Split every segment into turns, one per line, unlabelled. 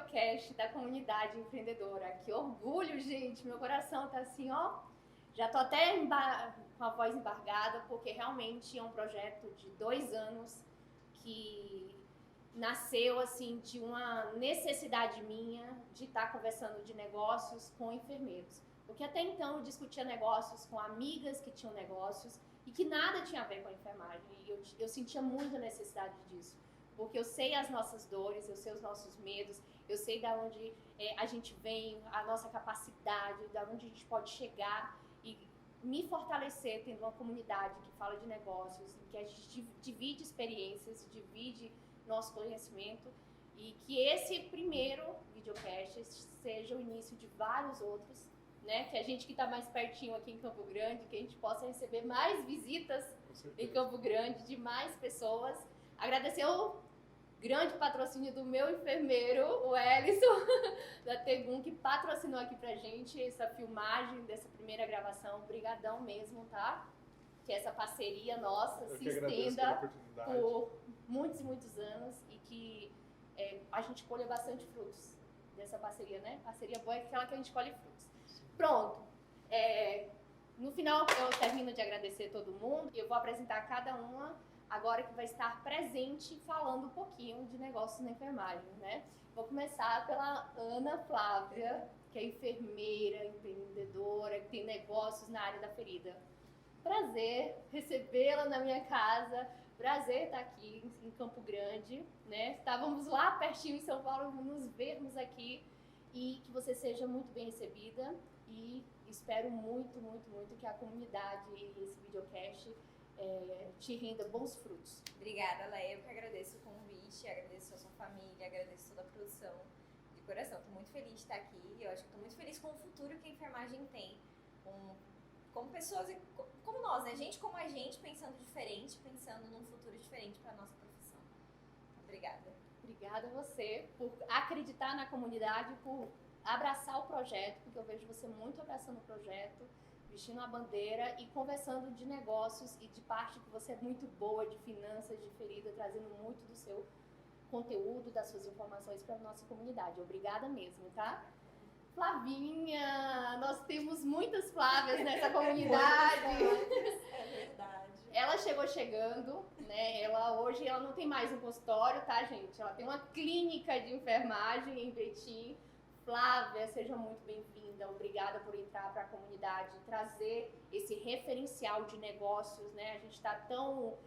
videocast da comunidade empreendedora. Que orgulho, gente! Meu coração tá assim, ó. Já tô até com a voz embargada, porque realmente é um projeto de 2 anos que nasceu assim de uma necessidade minha de estar conversando de negócios com enfermeiros. Porque até então eu discutia negócios com amigas que tinham negócios e que nada tinha a ver com a enfermagem. E eu sentia muito a necessidade disso. Porque eu sei as nossas dores, eu sei os nossos medos, eu sei de onde a gente vem, a nossa capacidade, de onde a gente pode chegar e me fortalecer tendo uma comunidade que fala de negócios, em que a gente divide experiências, divide nosso conhecimento e que esse primeiro videocast seja o início de vários outros, né? Que a gente que está mais pertinho aqui em Campo Grande, que a gente possa receber mais visitas em Campo Grande, de mais pessoas. Agradecer o grande patrocínio do meu enfermeiro, o Ellison, da Tegum, que patrocinou aqui pra gente essa filmagem dessa primeira gravação. Obrigadão mesmo, tá? Que essa parceria nossa se estenda por muitos e muitos anos e que a gente colha bastante frutos dessa parceria, né? Parceria boa é aquela que a gente colhe frutos. Pronto. No final, eu termino de agradecer todo mundo e eu vou apresentar cada uma agora que vai estar presente falando um pouquinho de negócios na enfermagem, né? Vou começar pela Ana Flávia, que é enfermeira, empreendedora, que tem negócios na área da ferida. Prazer recebê-la na minha casa, prazer estar aqui em Campo Grande, né? Estávamos lá pertinho em São Paulo, nos vermos aqui e que você seja muito bem recebida e espero muito, muito, muito que a comunidade e esse videocast te renda bons frutos.
Obrigada, Leia. Eu que agradeço o convite, agradeço a sua família, agradeço toda a produção de coração. Estou muito feliz de estar aqui. Eu acho que estou muito feliz com o futuro que a enfermagem tem, como pessoas como nós, né? Gente como a gente, pensando diferente, pensando num futuro diferente para a nossa profissão. Obrigada.
Obrigada a você por acreditar na comunidade, por abraçar o projeto, porque eu vejo você muito abraçando o projeto, vestindo a bandeira e conversando de negócios e de parte que você é muito boa, de finanças, de ferida, trazendo muito do seu conteúdo, das suas informações para a nossa comunidade. Obrigada mesmo, tá? Flavinha, nós temos muitas Flávias nessa comunidade.
É verdade.
Ela chegou chegando, né? Hoje ela não tem mais um consultório, tá, gente? Ela tem uma clínica de enfermagem em Betim. Flávia, seja muito bem-vinda. Obrigada por entrar para a comunidade, trazer esse referencial de negócios, né? A gente está tão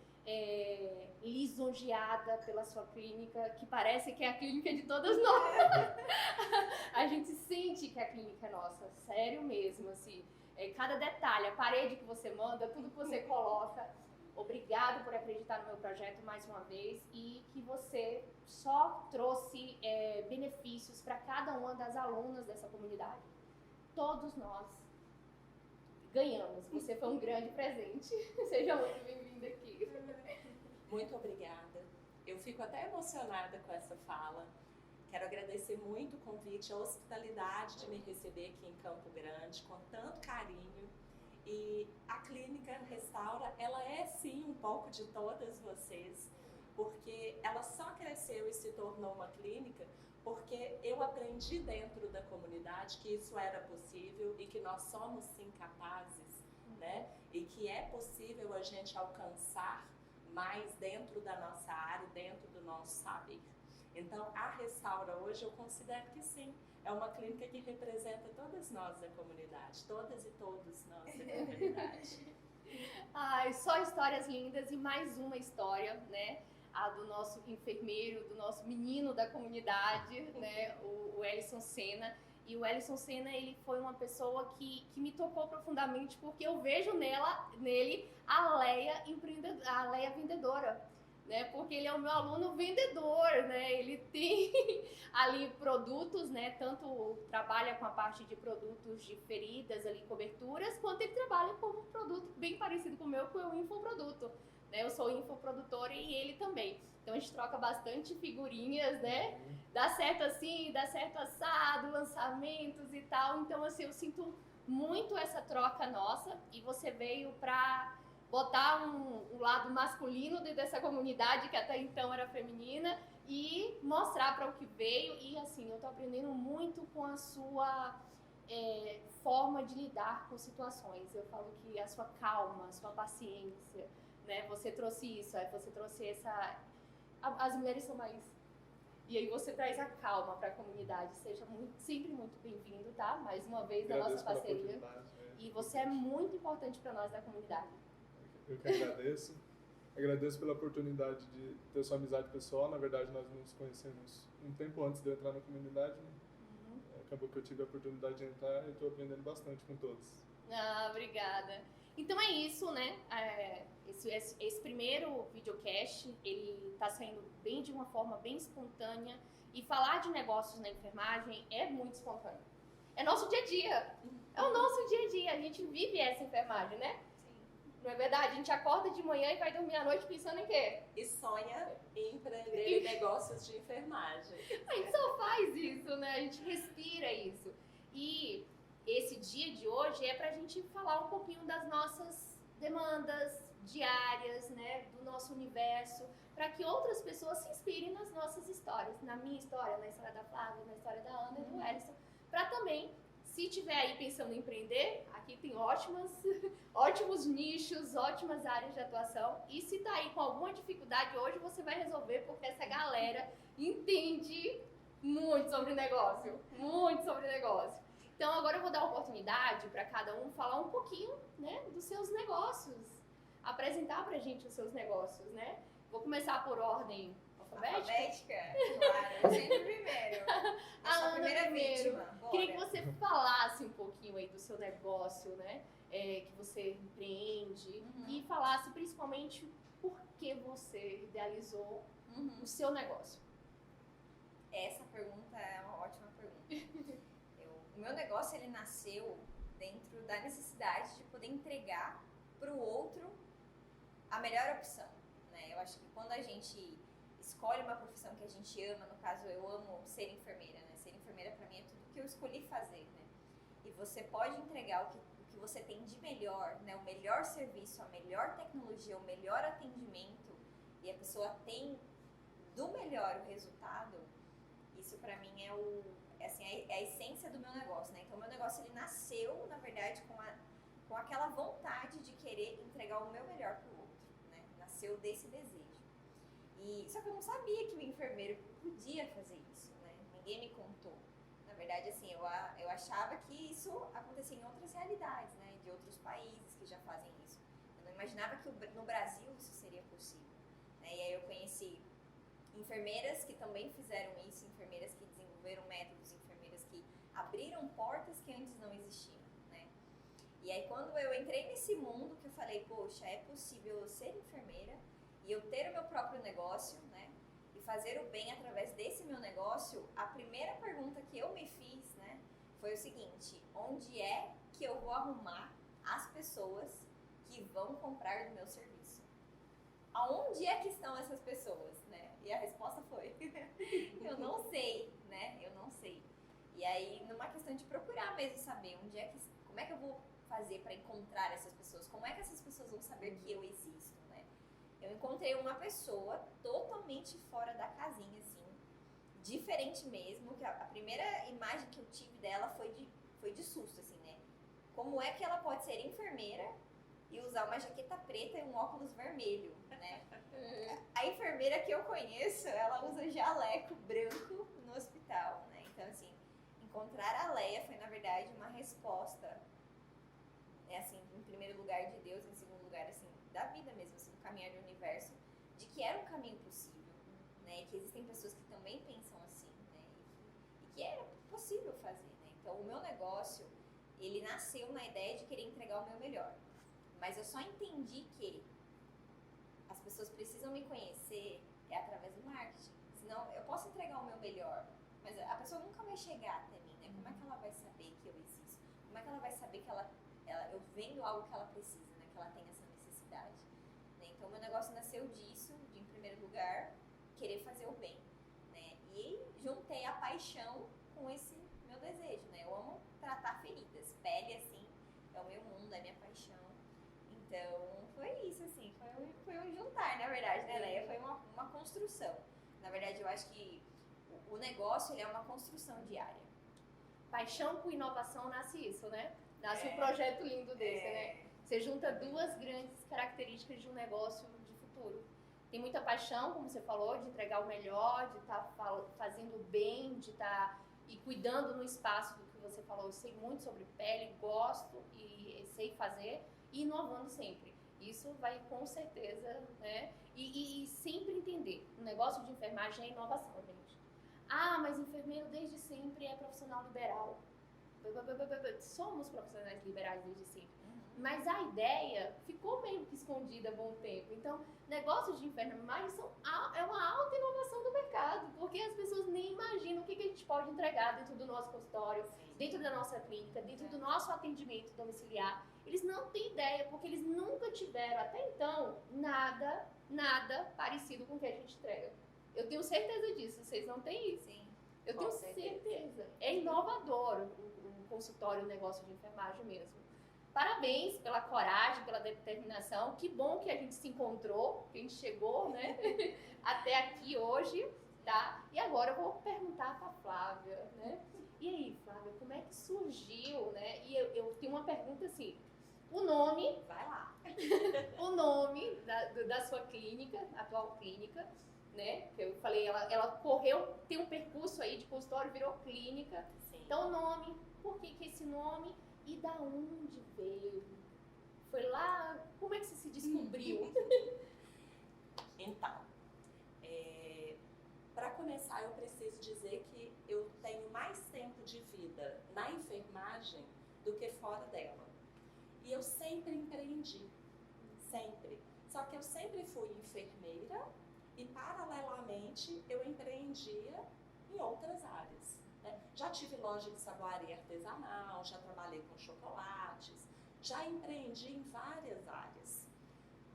lisonjeada pela sua clínica, que parece que é a clínica de todas nós. A gente sente que a clínica é nossa, sério mesmo, assim. Cada detalhe, a parede que você manda, tudo que você coloca. Obrigado por acreditar no meu projeto mais uma vez e que você só trouxe benefícios para cada uma das alunas dessa comunidade. Todos nós ganhamos. Você foi um grande presente. Seja muito bem-vinda aqui.
Muito obrigada. Eu fico até emocionada com essa fala. Quero agradecer muito o convite, a hospitalidade de me receber aqui em Campo Grande, com tanto carinho. E a Clínica Restaura, ela é sim um pouco de todas vocês, porque ela só cresceu e se tornou uma clínica porque eu aprendi dentro da comunidade que isso era possível e que nós somos sim capazes, né? E que é possível a gente alcançar mais dentro da nossa área, dentro do nosso saber. Então, a Restaura hoje eu considero que sim, é uma clínica que representa todas nós da comunidade, todas e todos nós da comunidade.
Ai, só histórias lindas e mais uma história, né? A do nosso enfermeiro, do nosso menino da comunidade, né? O Ellison Senna. E o Ellison Senna, ele foi uma pessoa que me tocou profundamente, porque eu vejo nele a Leia vendedora. Né, porque ele é o meu aluno vendedor, né? Ele tem ali produtos, né? Tanto trabalha com a parte de produtos de feridas ali, coberturas, quanto ele trabalha com um produto bem parecido com o meu, que é o infoproduto. Né? Eu sou infoprodutora e ele também. Então a gente troca bastante figurinhas, né? Dá certo assim, dá certo assado, lançamentos e tal. Então assim, eu sinto muito essa troca nossa e você veio para botar um lado masculino dessa comunidade que até então era feminina e mostrar para o que veio. E assim, eu tô aprendendo muito com a sua forma de lidar com situações. Eu falo que a sua calma, a sua paciência, né? Você trouxe isso, aí você trouxe essa... As mulheres são mais... E aí você traz a calma para a comunidade. Seja sempre muito bem-vindo, tá? Mais uma vez na nossa parceria. E você é muito importante para nós da comunidade.
Eu que agradeço. Agradeço pela oportunidade de ter sua amizade pessoal. Na verdade, nós nos conhecemos um tempo antes de eu entrar na comunidade, né? Acabou que eu tive a oportunidade de entrar e estou aprendendo bastante com todos.
Ah, obrigada. Então é isso, né? Esse primeiro videocast, ele está saindo de uma forma bem espontânea. E falar de negócios na enfermagem é muito espontâneo. É nosso dia a dia. É o nosso dia a dia. A gente vive essa enfermagem, né? Não é verdade? A gente acorda de manhã e vai dormir à noite pensando em quê?
E sonha em empreender em negócios de enfermagem.
A gente só faz isso, né? A gente respira isso. E esse dia de hoje é pra gente falar um pouquinho das nossas demandas diárias, né? Do nosso universo, para que outras pessoas se inspirem nas nossas histórias. Na minha história, na história da Flávia, na história da Ana e do Ellison. Para também, se tiver aí pensando em empreender, aqui tem ótimos nichos, ótimas áreas de atuação. E se tá aí com alguma dificuldade hoje, você vai resolver, porque essa galera entende muito sobre negócio. Muito sobre negócio. Então agora eu vou dar a oportunidade para cada um falar um pouquinho, né, dos seus negócios. Apresentar pra gente os seus negócios, né? Vou começar por ordem alfabética?
Claro, sempre primeiro. Eu sou a primeira
primeiro.
vítima. Bora.
Queria que você falasse um pouquinho aí do seu negócio, né? Que você empreende. E falasse principalmente por que você idealizou o seu negócio.
Essa pergunta é uma ótima pergunta. O meu negócio, ele nasceu dentro da necessidade de poder entregar para o outro a melhor opção, né? Eu acho que quando a gente escolhe uma profissão que a gente ama, no caso eu amo ser enfermeira, né? Ser enfermeira para mim é tudo que eu escolhi fazer, né? E você pode entregar o que você tem de melhor, né? O melhor serviço, a melhor tecnologia, o melhor atendimento, e a pessoa tem do melhor o resultado. Isso para mim é a essência do meu negócio, né? Então, meu negócio, ele nasceu, na verdade, com aquela vontade de querer entregar o meu melhor pro outro, né? Nasceu desse desejo. Só que eu não sabia que o enfermeiro podia fazer isso, né? Ninguém me contou. Na verdade, assim, eu achava que isso acontecia em outras realidades, né? De outros países que já fazem isso. Eu não imaginava que no Brasil isso seria possível, né? E aí eu conheci enfermeiras que também fizeram isso, enfermeiras que desenvolveram métodos, enfermeiras que abriram portas que antes não existiam, né? E aí quando eu entrei nesse mundo, que eu falei, poxa, é possível eu ser enfermeira e eu ter o meu próprio negócio, né? E fazer o bem através desse meu negócio, a primeira pergunta que eu me fiz, né? Foi o seguinte, onde é que eu vou arrumar as pessoas que vão comprar do meu serviço? Aonde é que estão essas pessoas, né? E a resposta foi, eu não sei, né? Eu não sei. E aí, numa questão de procurar mesmo saber como é que eu vou fazer para encontrar essas pessoas, como é que essas pessoas vão saber que eu existo, né? Eu encontrei uma pessoa totalmente fora da casinha, assim, diferente mesmo, que a primeira imagem que eu tive dela foi de susto, assim, né? Como é que ela pode ser enfermeira e usar uma jaqueta preta e um óculos vermelho, né? A enfermeira que eu conheço, ela usa jaleco branco no hospital, né? Então, assim, encontrar a Leia foi, na verdade, uma resposta, assim, em primeiro lugar de Deus, em segundo lugar, assim, da vida mesmo, assim, do caminhar do universo, de que era um caminho possível, né? E que existem pessoas que também pensam assim, né? E que era possível fazer, né? Então, o meu negócio, ele nasceu na ideia de querer entregar o meu melhor. Mas eu só entendi que as pessoas precisam me conhecer através do marketing. Senão, eu posso entregar o meu melhor, mas a pessoa nunca vai chegar até mim, né? Como é que ela vai saber que eu existo? Como é que ela vai saber que eu vendo algo que ela precisa, né? Que ela tem essa necessidade. Né? Então, meu negócio nasceu disso, de, em primeiro lugar, querer fazer o bem. Né? E juntei a paixão com esse meu desejo, né? Eu amo tratar feridas. Pele, assim, é o meu mundo, é a minha paixão. Então, foi isso, assim, foi um juntar, na verdade, né, Leia? Foi uma construção. Na verdade, eu acho que o negócio ele é uma construção diária.
Paixão com inovação nasce isso, né? Nasce um projeto lindo desse, né? Você junta duas grandes características de um negócio de futuro. Tem muita paixão, como você falou, de entregar o melhor, de estar fazendo bem, de estar e cuidando no espaço do que você falou. Eu sei muito sobre pele, gosto e sei fazer e inovando sempre. Isso vai com certeza, né? E sempre entender, o negócio de enfermagem é inovação, gente. Ah, mas enfermeiro desde sempre é profissional liberal. Somos profissionais liberais desde sempre. Mas a ideia ficou meio que escondida há bom tempo. Então, negócios de enfermagem é uma alta inovação do mercado, porque as pessoas nem imaginam o que a gente pode entregar dentro do nosso consultório, dentro da nossa clínica, dentro do nosso atendimento domiciliar. Eles não têm ideia, porque eles nunca tiveram, até então, nada parecido com o que a gente entrega. Eu tenho certeza disso, vocês não têm isso?
Sim.
Eu tenho certeza. É inovador o consultório, o negócio de enfermagem mesmo. Parabéns pela coragem, pela determinação. Que bom que a gente se encontrou, que a gente chegou, né? Até aqui hoje, tá? E agora eu vou perguntar para a Flávia, né? E aí, Flávia, como é que surgiu, né? E eu tenho uma pergunta assim. O nome...
Vai lá.
O nome da sua clínica, atual clínica, né? Que eu falei, ela correu, tem um percurso aí de consultório, virou clínica.
Sim.
Então, o nome, por que esse nome? E da onde veio? Foi lá? Como é que você se descobriu?
Então, para começar, eu preciso dizer que eu tenho mais tempo de vida na enfermagem do que fora dela. E eu sempre empreendi, sempre. Só que eu sempre fui enfermeira e, paralelamente, eu empreendia em outras áreas. Já tive loja de saboaria artesanal, já trabalhei com chocolates, já empreendi em várias áreas.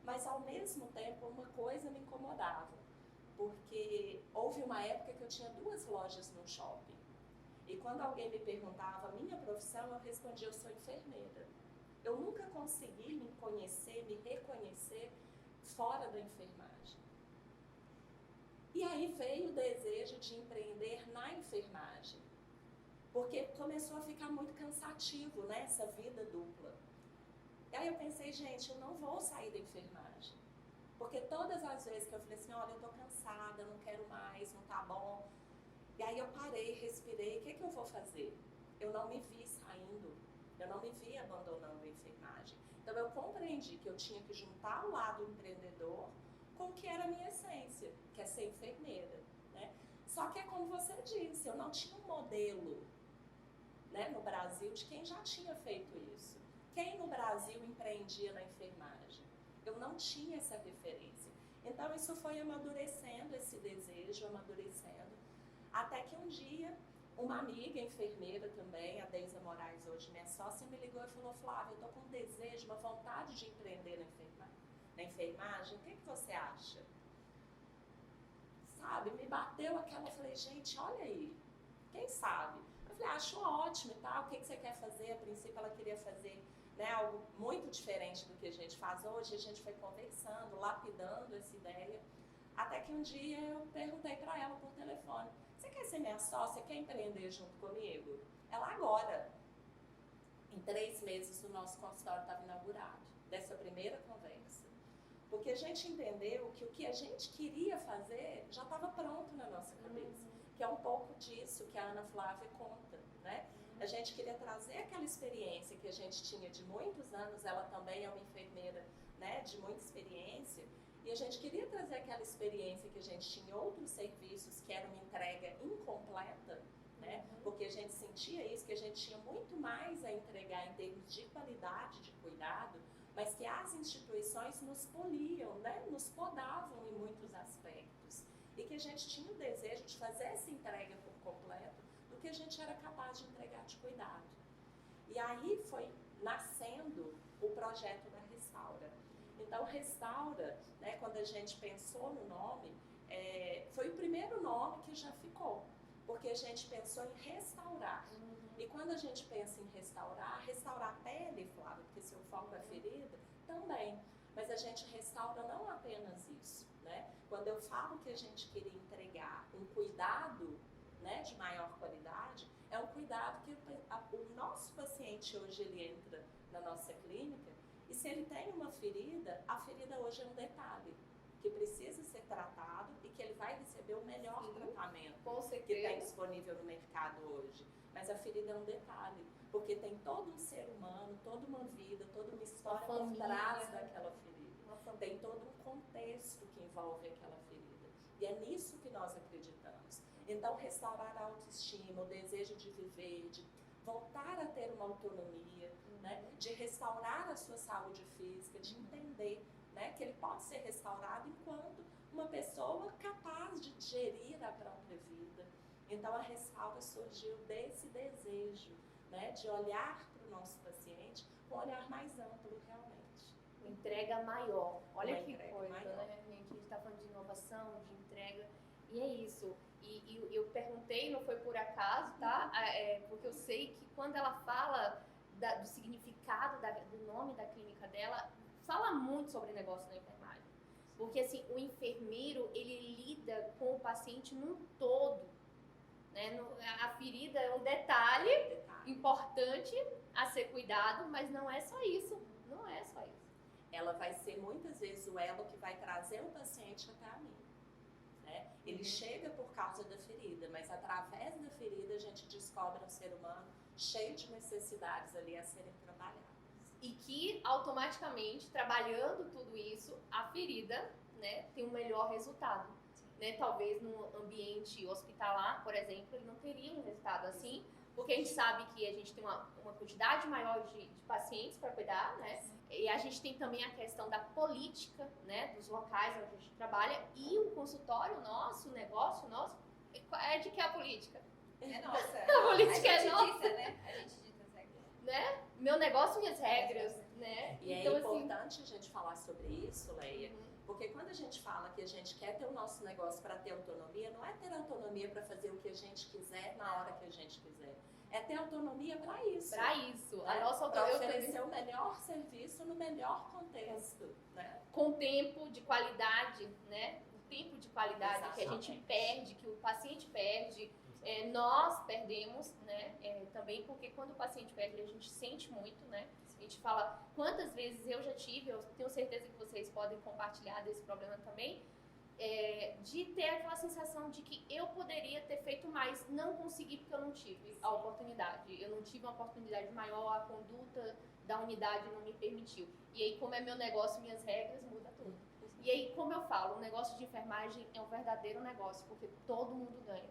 Mas, ao mesmo tempo, uma coisa me incomodava, porque houve uma época que eu tinha 2 lojas no shopping. E quando alguém me perguntava a minha profissão, eu respondia, eu sou enfermeira. Eu nunca consegui me conhecer, me reconhecer fora da enfermagem. E aí veio o desejo de empreender na enfermagem, porque começou a ficar muito cansativo, né, essa vida dupla. E aí eu pensei, gente, eu não vou sair da enfermagem, porque todas as vezes que eu falei assim, olha, eu tô cansada, não quero mais, não tá bom. E aí eu parei, respirei, o que eu vou fazer? Eu não me vi saindo, eu não me vi abandonando a enfermagem. Então eu compreendi que eu tinha que juntar o lado empreendedor com o que era a minha essência, que é ser enfermeira, né? Só que é como você disse, eu não tinha um modelo, né, no Brasil de quem já tinha feito isso. Quem no Brasil empreendia na enfermagem? Eu não tinha essa referência. Então isso foi amadurecendo, esse desejo, amadurecendo, até que um dia uma amiga enfermeira também, a Deisa Moraes, hoje minha sócia, me ligou e falou, Flávia, eu tô com um desejo, uma vontade de empreender na enfermagem, o que você acha? Sabe, me bateu aquela, eu falei, gente, olha aí, quem sabe? Eu falei, acho ótimo e tal, o que você quer fazer? A princípio ela queria fazer, né, algo muito diferente do que a gente faz hoje, a gente foi conversando, lapidando essa ideia, até que um dia eu perguntei para ela por telefone, você quer ser minha sócia, quer empreender junto comigo? Ela agora, em 3 meses o nosso consultório estava inaugurado, dessa primeira conversa. Porque a gente entendeu que o que a gente queria fazer já estava pronto na nossa cabeça. Que é um pouco disso que a Ana Flávia conta, né? A gente queria trazer aquela experiência que a gente tinha de muitos anos, ela também é uma enfermeira, né, de muita experiência, e a gente queria trazer aquela experiência que a gente tinha em outros serviços, que era uma entrega incompleta, né? Porque a gente sentia isso, que a gente tinha muito mais a entregar em termos de qualidade de cuidado, mas que as instituições nos poliam, né? Nos podavam em muitos aspectos. E que a gente tinha o desejo de fazer essa entrega por completo do que a gente era capaz de entregar de cuidado. E aí foi nascendo o projeto da Restaura. Então, Restaura, né, quando a gente pensou no nome, foi o primeiro nome que já ficou, porque a gente pensou em restaurar. E quando a gente pensa em restaurar a pele, Flávia, porque seu foco é ferida, também. Mas a gente restaura não apenas isso, né? Quando eu falo que a gente queria entregar um cuidado, né, de maior qualidade, é um cuidado que o nosso paciente hoje ele entra na nossa clínica e se ele tem uma ferida, a ferida hoje é um detalhe que precisa ser tratado e que ele vai receber o melhor tratamento
Com
que tem
certeza.
disponível no mercado hoje. Mas a ferida é um detalhe, porque tem todo um ser humano, toda uma vida, toda uma história por
família,
trás daquela ferida.
Uma família.
Tem todo um contexto que envolve aquela ferida. E é nisso que nós acreditamos. Então, restaurar a autoestima, o desejo de viver, de voltar a ter uma autonomia, né? De restaurar a sua saúde física, de entender, né, que ele pode ser restaurado enquanto uma pessoa capaz de gerir a própria vida. Então, a Restaura surgiu desse desejo, né, de olhar para o nosso paciente com um olhar mais amplo, realmente.
Entrega maior. Olha
Uma
que
entrega
coisa,
maior.
né, gente? A gente tá falando de inovação, de entrega, e é isso. E eu perguntei, não foi por acaso, tá? Porque eu sei que quando ela fala do significado do nome da clínica dela, fala muito sobre negócio da enfermagem. Porque, assim, o enfermeiro, ele lida com o paciente num todo, né? A ferida é um detalhe importante a ser cuidado, mas não é só isso. Não é só isso.
Ela vai ser muitas vezes o elo que vai trazer o paciente até a mim. Né? Ele chega por causa da ferida, mas através da ferida a gente descobre um ser humano cheio de necessidades ali a serem trabalhadas.
E que automaticamente, trabalhando tudo isso, a ferida, né, tem um melhor resultado. Né? Talvez no ambiente hospitalar, por exemplo, ele não teria um resultado assim, porque a gente sabe que a gente tem uma quantidade maior de pacientes para cuidar, né? E a gente tem também a questão da política, né, dos locais onde a gente trabalha, e o consultório nosso, o negócio nosso, é de que a política?
É nossa.
A política
a
é
gente
nossa.
dita, né? A gente dita as regras.
Né? Meu negócio, minhas regras, né?
E
Então,
é
assim,
importante a gente falar sobre isso, Leia, porque quando a gente fala que a gente quer ter o nosso negócio para ter autonomia, não é ter autonomia para fazer o que a gente quiser na hora que a gente quiser. É ter autonomia para isso.
para isso,
Né?
a nossa
Para
autonomia
oferecer o melhor serviço no melhor contexto. Né?
com tempo de qualidade, né? O tempo de qualidade que a gente
Exatamente.
perde, que o paciente perde, nós perdemos, né? Também porque quando o paciente perde, a gente sente muito, né? A gente fala quantas vezes eu já tive, eu tenho certeza que vocês podem compartilhar desse problema também, de ter aquela sensação de que eu poderia ter feito mais, não consegui porque eu não tive a oportunidade. Eu não tive uma oportunidade maior, a conduta da unidade não me permitiu. E aí, como é meu negócio, minhas regras, muda tudo. E aí, como eu falo, o negócio de enfermagem é um verdadeiro negócio, porque todo mundo ganha.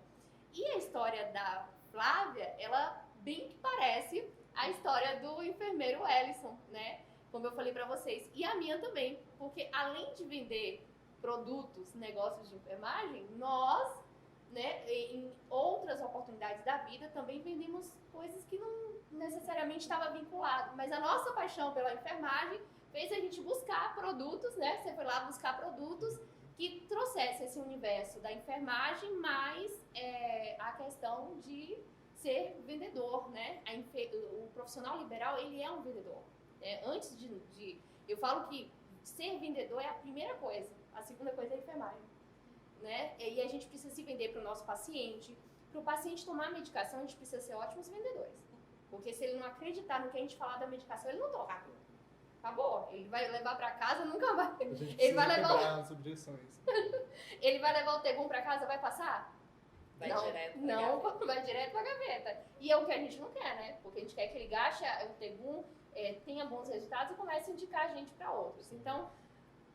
E a história da Flávia, ela bem que parece a história do enfermeiro Ellison, né? Como eu falei pra vocês. E a minha também, porque além de vender produtos, negócios de enfermagem, nós, né, em outras oportunidades da vida, também vendemos coisas que não necessariamente estava vinculado. Mas a nossa paixão pela enfermagem fez a gente buscar produtos, né? Você foi lá buscar produtos que trouxesse esse universo da enfermagem, mais a questão de ser vendedor, né? O profissional liberal, ele é um vendedor. Antes eu falo que ser vendedor é a primeira coisa. A segunda coisa é a enfermagem, né? E a gente precisa se vender para o nosso paciente. Para o paciente tomar a medicação, a gente precisa ser ótimos vendedores. Porque se ele não acreditar no que a gente falar da medicação, ele não toma. Acabou. Ele vai levar para casa, nunca vai.
A gente
Ele vai
precisa
levar
quebrar as objeções.
Ele vai levar o Tegum para casa, vai passar?
Vai
não,
direto pra
não,
gaveta.
vai direto pra gaveta. E é o que a gente não quer, né? Porque a gente quer que ele gaste o Tegum, tenha bons resultados e comece a indicar a gente para outros. Então,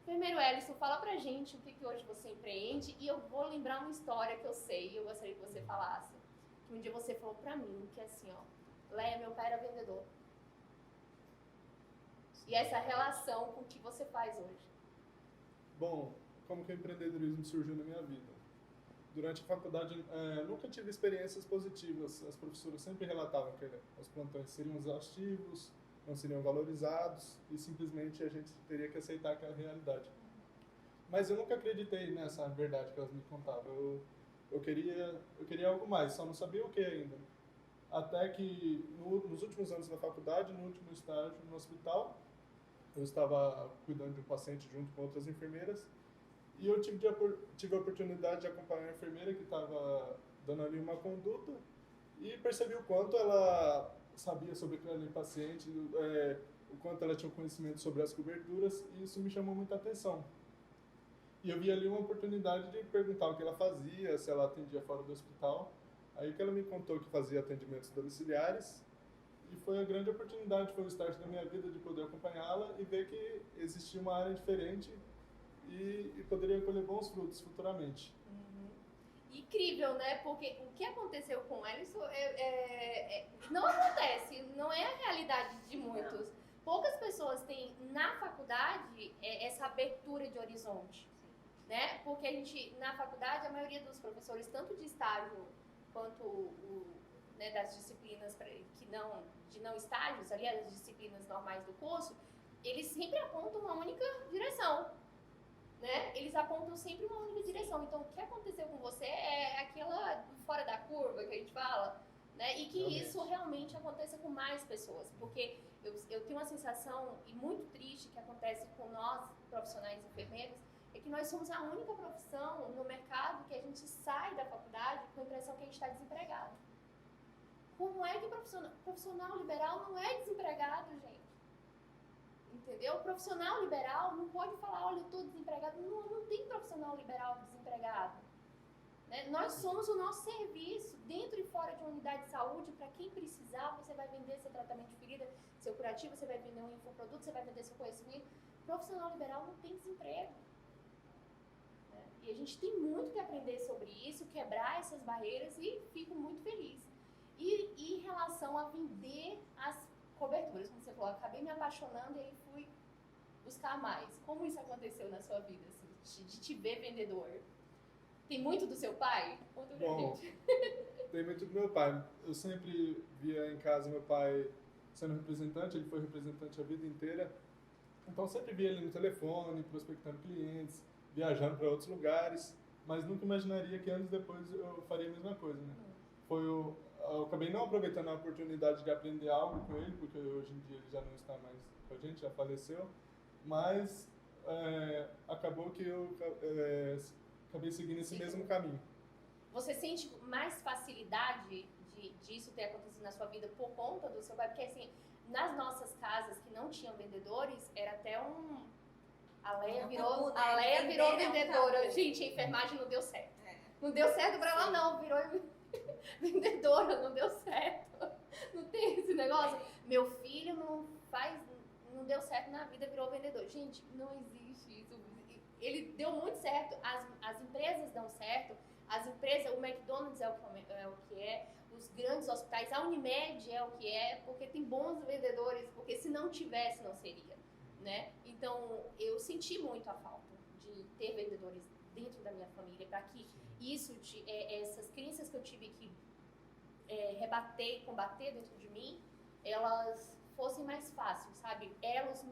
enfermeiro Ellison, fala pra gente o que hoje você empreende, e eu vou lembrar uma história que eu sei e eu gostaria que você falasse. Que um dia você falou pra mim, que é assim, ó, Leia, meu pai era vendedor. E essa relação com o que você faz hoje.
Bom, como que o empreendedorismo surgiu na minha vida? Durante a faculdade, nunca tive experiências positivas. As professoras sempre relatavam que os plantões seriam exaustivos, não seriam valorizados e simplesmente a gente teria que aceitar aquela realidade. Mas eu nunca acreditei nessa verdade que elas me contavam. Eu queria algo mais, só não sabia o que ainda. Até que nos últimos anos da faculdade, no último estágio no hospital, eu estava cuidando de um paciente junto com outras enfermeiras E eu tive a oportunidade de acompanhar a enfermeira que estava dando ali uma conduta e percebi o quanto ela sabia sobre aquele paciente, o quanto ela tinha conhecimento sobre as coberturas, e isso me chamou muita atenção. E eu vi ali uma oportunidade de perguntar o que ela fazia, se ela atendia fora do hospital. Aí que ela me contou que fazia atendimentos domiciliares, e foi a grande oportunidade, foi o start da minha vida de poder acompanhá-la e ver que existia uma área diferente e poderia colher bons frutos futuramente.
Incrível, né? Porque o que aconteceu com ela, isso não acontece, não é a realidade de muitos. Poucas pessoas têm na faculdade essa abertura de horizonte, né? Porque a gente, na faculdade, a maioria dos professores, tanto de estágio quanto né, das disciplinas de não estágios, aliás, as disciplinas normais do curso, eles sempre apontam uma única direção. Né? Eles apontam sempre uma única direção. Então, o que aconteceu com você é aquela fora da curva que a gente fala, né? E que isso realmente aconteça com mais pessoas. Porque eu tenho uma sensação, e muito triste, que acontece com nós, profissionais enfermeiros, é que nós somos a única profissão no mercado que a gente sai da faculdade com a impressão que a gente está desempregado. Como é que profissional liberal não é desempregado, gente? Entendeu? O profissional liberal não pode falar, olha, eu estou desempregado. Não tem profissional liberal desempregado. Né? Nós somos o nosso serviço, dentro e fora de uma unidade de saúde, para quem precisar, você vai vender seu tratamento de ferida, seu curativo, você vai vender um infoproduto, você vai vender seu conhecimento. Profissional liberal não tem desemprego. Né? E a gente tem muito que aprender sobre isso, quebrar essas barreiras, e fico muito feliz. E em relação a vender as coberturas, como você falou, acabei me apaixonando e aí fui buscar mais. Como isso aconteceu na sua vida, assim, de te ver vendedor? Tem muito do seu pai? Conta pra gente.
Tem muito do meu pai. Eu sempre via em casa meu pai sendo representante, ele foi representante a vida inteira. Então sempre via ele no telefone, prospectando clientes, viajando para outros lugares, mas nunca imaginaria que anos depois eu faria a mesma coisa, né? Eu acabei não aproveitando a oportunidade de aprender algo com ele, porque hoje em dia ele já não está mais com a gente, já faleceu, mas acabou que eu acabei seguindo esse mesmo caminho.
Você sente mais facilidade disso ter acontecido na sua vida por conta do seu pai? Porque assim, nas nossas casas que não tinham vendedores, era até a Leia virou vendedora. Gente, a enfermagem não deu certo. Não deu certo pra ela não, virou vendedora, não deu certo. Não tem esse negócio. Meu filho não deu certo na vida, virou vendedor. Gente, não existe isso. Ele deu muito certo, as empresas dão certo, o McDonald's é o que é, os grandes hospitais, a Unimed é o que é, porque tem bons vendedores, porque se não tivesse, não seria, né? Então, eu senti muito a falta de ter vendedores dentro da minha família, para que essas crenças que eu tive que rebater e combater dentro de mim, elas fossem mais fáceis, sabe? Elos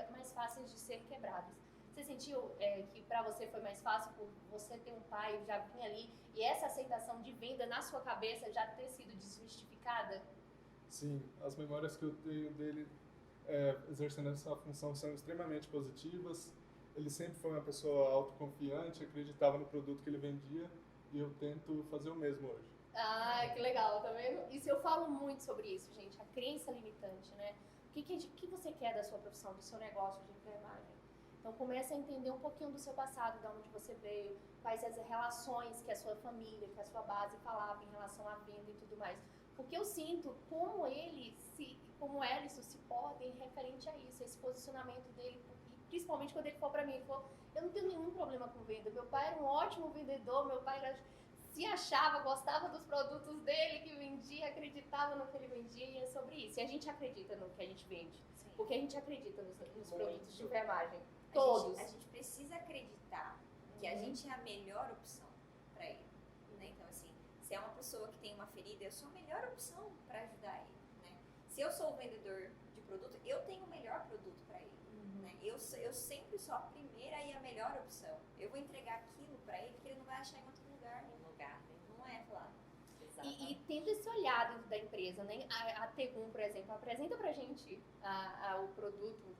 mais fáceis de ser quebrados. Você sentiu que para você foi mais fácil por você ter um pai já vinha ali e essa aceitação de venda na sua cabeça já ter sido desmistificada?
Sim, as memórias que eu tenho dele exercendo essa função são extremamente positivas. Ele sempre foi uma pessoa autoconfiante, acreditava no produto que ele vendia, e eu tento fazer o mesmo hoje.
Ah, que legal, tá vendo? Isso eu falo muito sobre isso, gente, a crença limitante, né? O que você quer da sua profissão, do seu negócio de enfermagem? Então comece a entender um pouquinho do seu passado, de onde você veio, quais as relações que a sua família, que a sua base falava em relação à venda e tudo mais. Porque eu sinto como Ellison se podem referente a isso, esse posicionamento dele, principalmente quando ele falou pra mim, ele falou, eu não tenho nenhum problema com venda, meu pai era um ótimo vendedor, meu pai se achava, gostava dos produtos dele, que vendia, acreditava no que ele vendia, e é sobre isso. E a gente acredita no que a gente vende, sim, porque a gente acredita nos produtos de enfermagem. Todos.
A gente precisa acreditar que a gente é a melhor opção para ele, né? Então, assim, se é uma pessoa que tem uma ferida, eu sou a melhor opção para ajudar ele, né? Se eu sou o vendedor de produto, eu tenho o melhor produto para ele, né? Eu sempre sou a primeira e a melhor opção. Eu vou entregar aquilo para ele que ele não vai achar em outro lugar. Não é lá.
E tendo esse olhar dentro da empresa, né? A Tegum, por exemplo, apresenta pra gente o produto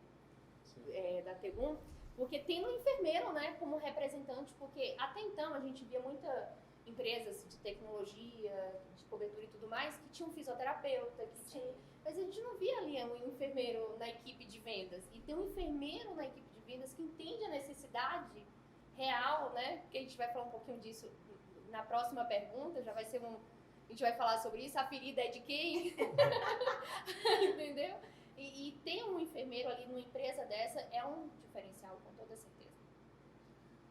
da Tegum, Porque tem um enfermeiro, né, como representante, porque até então a gente via muitas empresas de tecnologia, de cobertura e tudo mais, que tinha um fisioterapeuta, mas a gente não via ali um enfermeiro na equipe de vendas. E tem um enfermeiro na equipe de vendas que entende a necessidade real, né, que a gente vai falar um pouquinho disso na próxima pergunta, já vai ser a gente vai falar sobre isso, a ferida é de quem? Entendeu? E ter um enfermeiro ali numa empresa dessa é um diferencial, com toda certeza.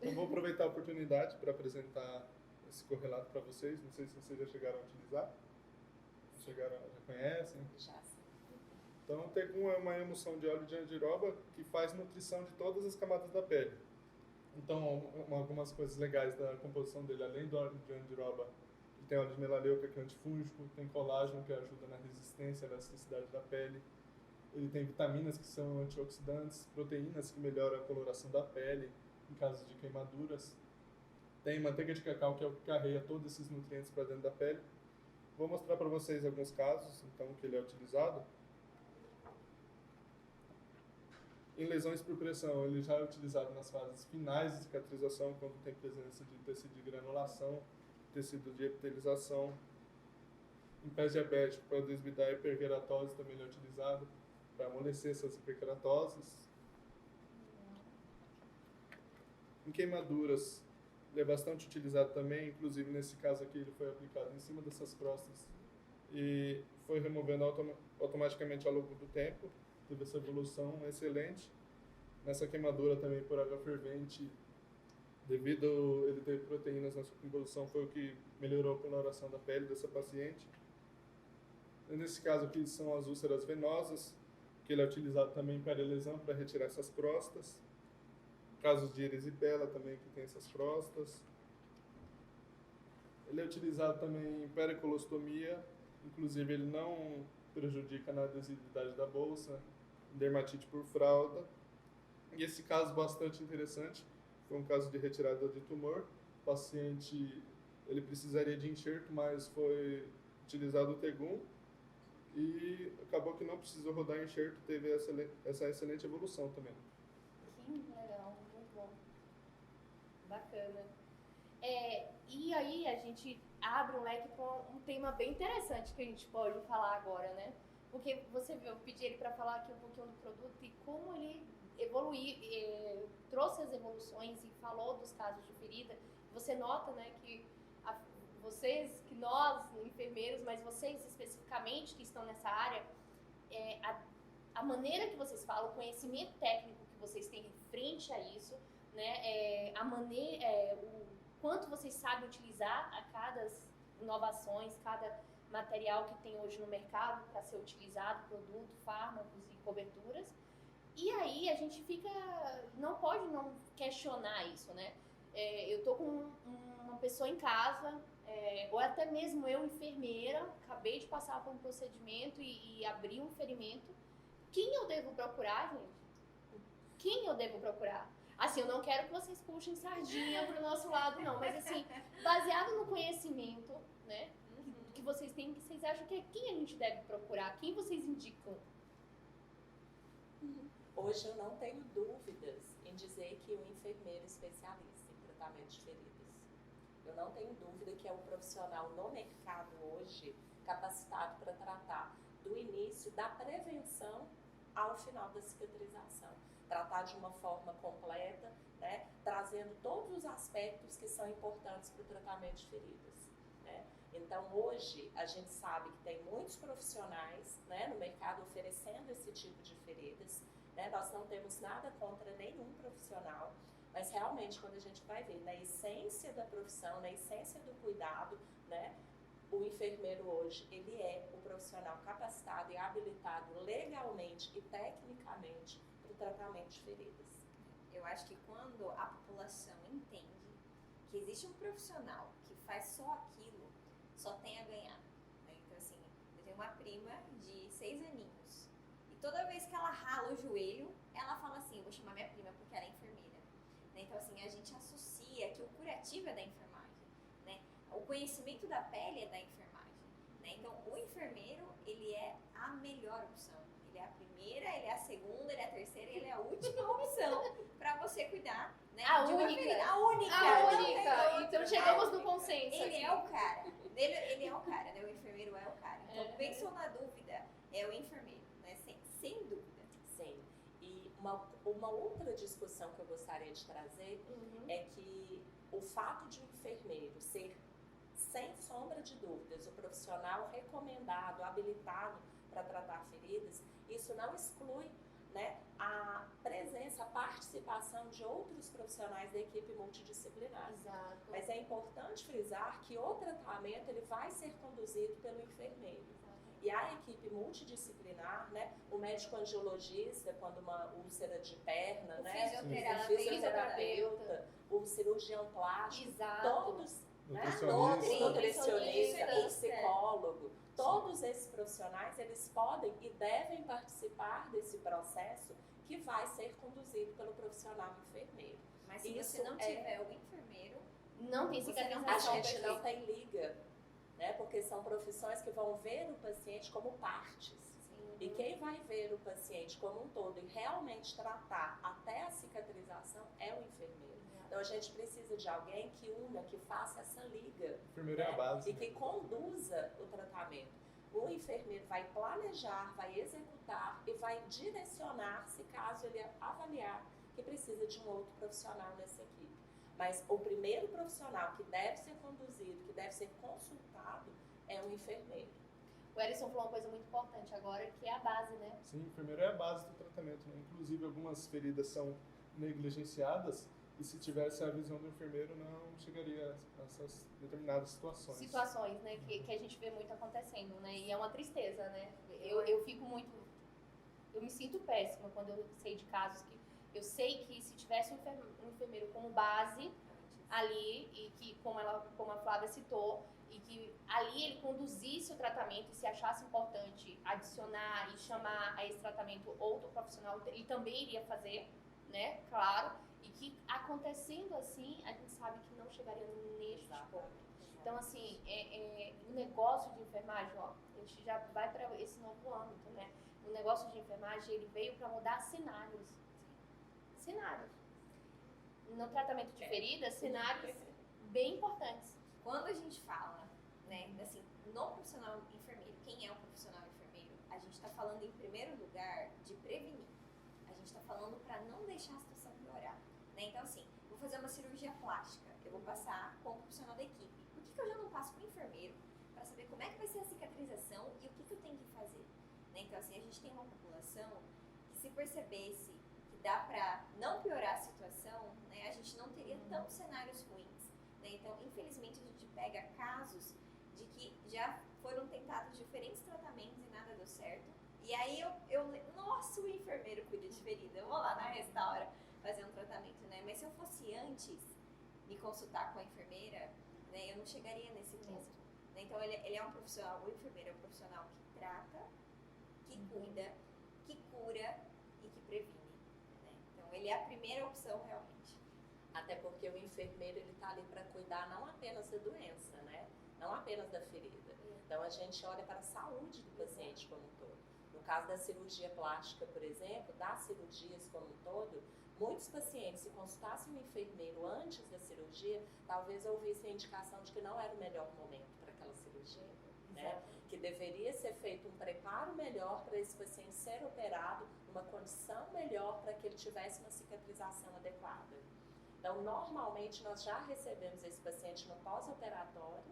Então, vou aproveitar a oportunidade para apresentar esse correlato para vocês. Não sei se vocês já chegaram a utilizar. Já conhecem?
Já sim.
Então, o Tegum é uma emulsão de óleo de andiroba que faz nutrição de todas as camadas da pele. Então, algumas coisas legais da composição dele, além do óleo de andiroba, ele tem óleo de melaleuca, que é antifúngico, tem colágeno, que ajuda na resistência e elasticidade da pele. Ele tem vitaminas, que são antioxidantes, proteínas, que melhoram a coloração da pele em caso de queimaduras. Tem manteiga de cacau, que é o que carrega todos esses nutrientes para dentro da pele. Vou mostrar para vocês alguns casos, então, que ele é utilizado. Em lesões por pressão, ele já é utilizado nas fases finais de cicatrização, quando tem presença de tecido de granulação, tecido de epitelização. Em pés diabéticos, para desbridar a hiperkeratose, também ele é utilizado para amolecer essas hiperkeratoses. Em queimaduras, ele é bastante utilizado também, inclusive nesse caso aqui ele foi aplicado em cima dessas crostas e foi removendo automaticamente ao longo do tempo. Teve essa evolução excelente. Nessa queimadura também por água fervente, devido a ele ter proteínas na sua composição, foi o que melhorou a coloração da pele dessa paciente. E nesse caso aqui são as úlceras venosas, que ele é utilizado também para lesão, para retirar essas crostas. Casos de erisipela também, que tem essas crostas. Ele é utilizado também em pericolostomia, inclusive ele não prejudica na adesividade da bolsa, dermatite por fralda. E esse caso bastante interessante, foi um caso de retirada de tumor. O paciente, ele precisaria de enxerto, mas foi utilizado o Tegum e acabou que não precisou rodar enxerto, teve essa excelente evolução também.
Que legal, muito bom. Bacana. E aí a gente abre um leque para um tema bem interessante que a gente pode falar agora, né? Porque você viu, eu pedi ele para falar aqui um pouquinho do produto e como ele evoluiu, trouxe as evoluções e falou dos casos de ferida. Você nota, né, que vocês, que nós, enfermeiros, mas vocês especificamente que estão nessa área, a maneira que vocês falam, o conhecimento técnico que vocês têm frente a isso, né, o quanto vocês sabem utilizar a cada inovações, cada material que tem hoje no mercado para ser utilizado, produto, fármacos e coberturas. E aí a gente não pode não questionar isso, né? Eu tô com uma pessoa em casa, ou até mesmo eu, enfermeira, acabei de passar por um procedimento e abri um ferimento. Quem eu devo procurar, gente? Quem eu devo procurar? Assim, eu não quero que vocês puxem sardinha pro nosso lado, não. Mas assim, baseado no conhecimento, né? Que vocês têm, que vocês acham que é quem a gente deve procurar? Quem vocês indicam?
Hoje eu não tenho dúvidas em dizer que o enfermeiro especialista em tratamento de feridas. Eu não tenho dúvida que é o profissional no mercado hoje capacitado para tratar do início da prevenção ao final da cicatrização. Tratar de uma forma completa, né, trazendo todos os aspectos que são importantes para o tratamento de feridas. Né? Então, hoje, a gente sabe que tem muitos profissionais, né, no mercado oferecendo esse tipo de feridas. Né? Nós não temos nada contra nenhum profissional, mas realmente, quando a gente vai ver na essência da profissão, na essência do cuidado, né, o enfermeiro hoje, ele é o profissional capacitado e habilitado legalmente e tecnicamente para o tratamento de feridas.
Eu acho que quando a população entende que existe um profissional que faz só aquilo, só tem a ganhar. Né? Então, assim, eu tenho uma prima de 6 aninhos e toda vez que ela rala o joelho, ela fala assim, eu vou chamar minha prima porque ela é enfermeira. Né? Então, assim, a gente associa que o curativo é da enfermagem. Né? O conhecimento da pele é da enfermagem. Né? Então, o enfermeiro, ele é a melhor opção. Ele é a primeira, ele é a segunda, ele é a terceira, ele é a última opção para você
A
de uma
única.
ferida. A única.
A
não tem
única.
outra.
Então chegamos no consenso.
Ele
aqui.
é o cara. Ele é o cara, né? O enfermeiro é o cara. Então,
É.
pensou na dúvida, é o enfermeiro, né? Sem dúvida.
Sim. E uma outra discussão que eu gostaria de trazer
Uhum.
é que o fato de um enfermeiro ser, sem sombra de dúvidas, o profissional recomendado, habilitado para tratar feridas, isso não exclui, né, a presença, a participação de outros profissionais da equipe multidisciplinar.
Exato.
Mas é importante frisar que o tratamento ele vai ser conduzido pelo enfermeiro. E a equipe multidisciplinar, né, o médico angiologista, quando uma úlcera de perna,
O
né,
fisioterapeuta,
o cirurgião plástico,
Exato.
todos, né,
Nutricionista.
nutricionista, o
Nutricionista.
psicólogo, todos esses profissionais, eles podem e devem participar desse processo que vai ser conduzido pelo profissional enfermeiro.
Mas se
Isso
você não
é-
tiver o enfermeiro,
Não tem
Você
cicatrização
não
A gente
perfeita.
não tem liga, né? Porque são profissões que vão ver o paciente como partes. E quem vai ver o paciente como um todo e realmente tratar até a cicatrização é o enfermeiro. Então a gente precisa de alguém que una, que faça essa liga,
O enfermeiro é a
né?
base.
E que conduza o tratamento. O enfermeiro vai planejar, vai executar e vai direcionar se caso ele avaliar que precisa de um outro profissional nessa equipe. Mas o primeiro profissional que deve ser conduzido, que deve ser consultado, é o enfermeiro.
O Erison falou uma coisa muito importante agora, que é a base, né?
Sim, o enfermeiro é a base do tratamento, né? Inclusive, algumas feridas são negligenciadas e se tivesse a visão do enfermeiro, não chegaria a essas determinadas situações.
Situações, né, que a gente vê muito acontecendo, né? E é uma tristeza, né? Eu fico muito... Eu me sinto péssima quando eu sei de casos que... Eu sei que se tivesse um enfermeiro como base ali, e que, como a Flávia citou, e que ali ele conduzisse o tratamento e se achasse importante adicionar e chamar a esse tratamento outro profissional, ele também iria fazer, né? Claro. E que acontecendo assim, a gente sabe que não chegaria neste ponto. Então, assim, o negócio de enfermagem, ó, a gente já vai para esse novo âmbito, né? O negócio de enfermagem, ele veio para mudar cenários. Cenários. No tratamento de feridas, cenários bem importantes.
quando a gente fala, né, assim, no profissional enfermeiro, quem é o profissional enfermeiro? A gente está falando, em primeiro lugar, de prevenir. A gente está falando para não deixar a situação piorar. Né? Então, assim, vou fazer uma cirurgia plástica, eu vou passar com o profissional da equipe. Por que eu já não passo com o enfermeiro para saber como é que vai ser a cicatrização e o que eu tenho que fazer? Né? Então, assim, a gente tem uma população que, se percebesse que dá para não piorar a situação, né, a gente não teria tantos cenários ruins. Né? Então, infelizmente, a gente pega casos de que já foram tentados diferentes tratamentos e nada deu certo. E aí nossa, o enfermeiro cuida de ferida, eu vou lá na restaura fazer um tratamento, né? Mas se eu fosse antes me consultar com a enfermeira, né, eu não chegaria nesse ponto. Né? Então ele é um profissional, o enfermeiro é um profissional que trata, que cuida, que cura e que previne. Né? Então ele é a primeira opção realmente.
Até porque o enfermeiro ele tá ali para cuidar não apenas da doença, né? Não apenas da ferida. Então a gente olha para a saúde do paciente como um todo. No caso da cirurgia plástica, por exemplo, das cirurgias como um todo, muitos pacientes, se consultassem um enfermeiro antes da cirurgia, talvez ouvissem a indicação de que não era o melhor momento para aquela cirurgia, né? Que deveria ser feito um preparo melhor para esse paciente ser operado, uma condição melhor para que ele tivesse uma cicatrização adequada. Então, normalmente, nós já recebemos esse paciente no pós-operatório,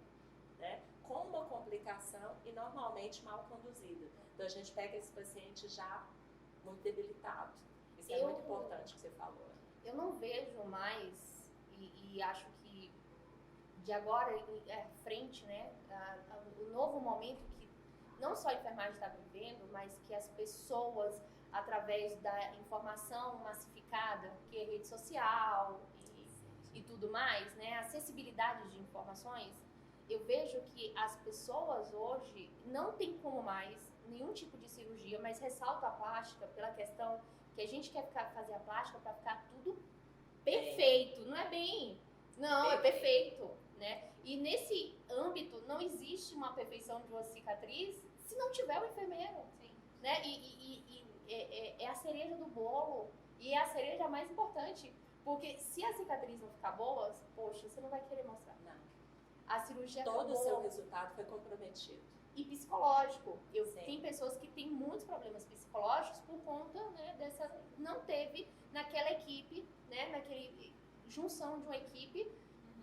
né, com uma complicação e normalmente mal conduzida. Então, a gente pega esse paciente já muito debilitado. Isso é muito importante que você falou.
Eu não vejo mais, e acho que de agora à frente, né, o novo momento que não só a enfermagem está vivendo, mas que as pessoas, através da informação massificada, que é rede social e tudo mais, né, acessibilidade de informações, eu vejo que as pessoas hoje não tem como mais nenhum tipo de cirurgia, mas ressalto a plástica pela questão que a gente quer fazer a plástica para ficar tudo perfeito, não é bem, não, é perfeito, né? E nesse âmbito não existe uma perfeição de uma cicatriz se não tiver o enfermeiro, né? E é a cereja do bolo, e é a cereja mais importante, Porque se a cicatriz não ficar boa, poxa, você não vai querer mostrar.
Não.
A cirurgia
Todo o
acabou.
seu resultado foi comprometido.
E psicológico.
Sim.
Tem pessoas que têm muitos problemas psicológicos por conta, né, dessa... Não teve naquela equipe, né, naquele junção de uma equipe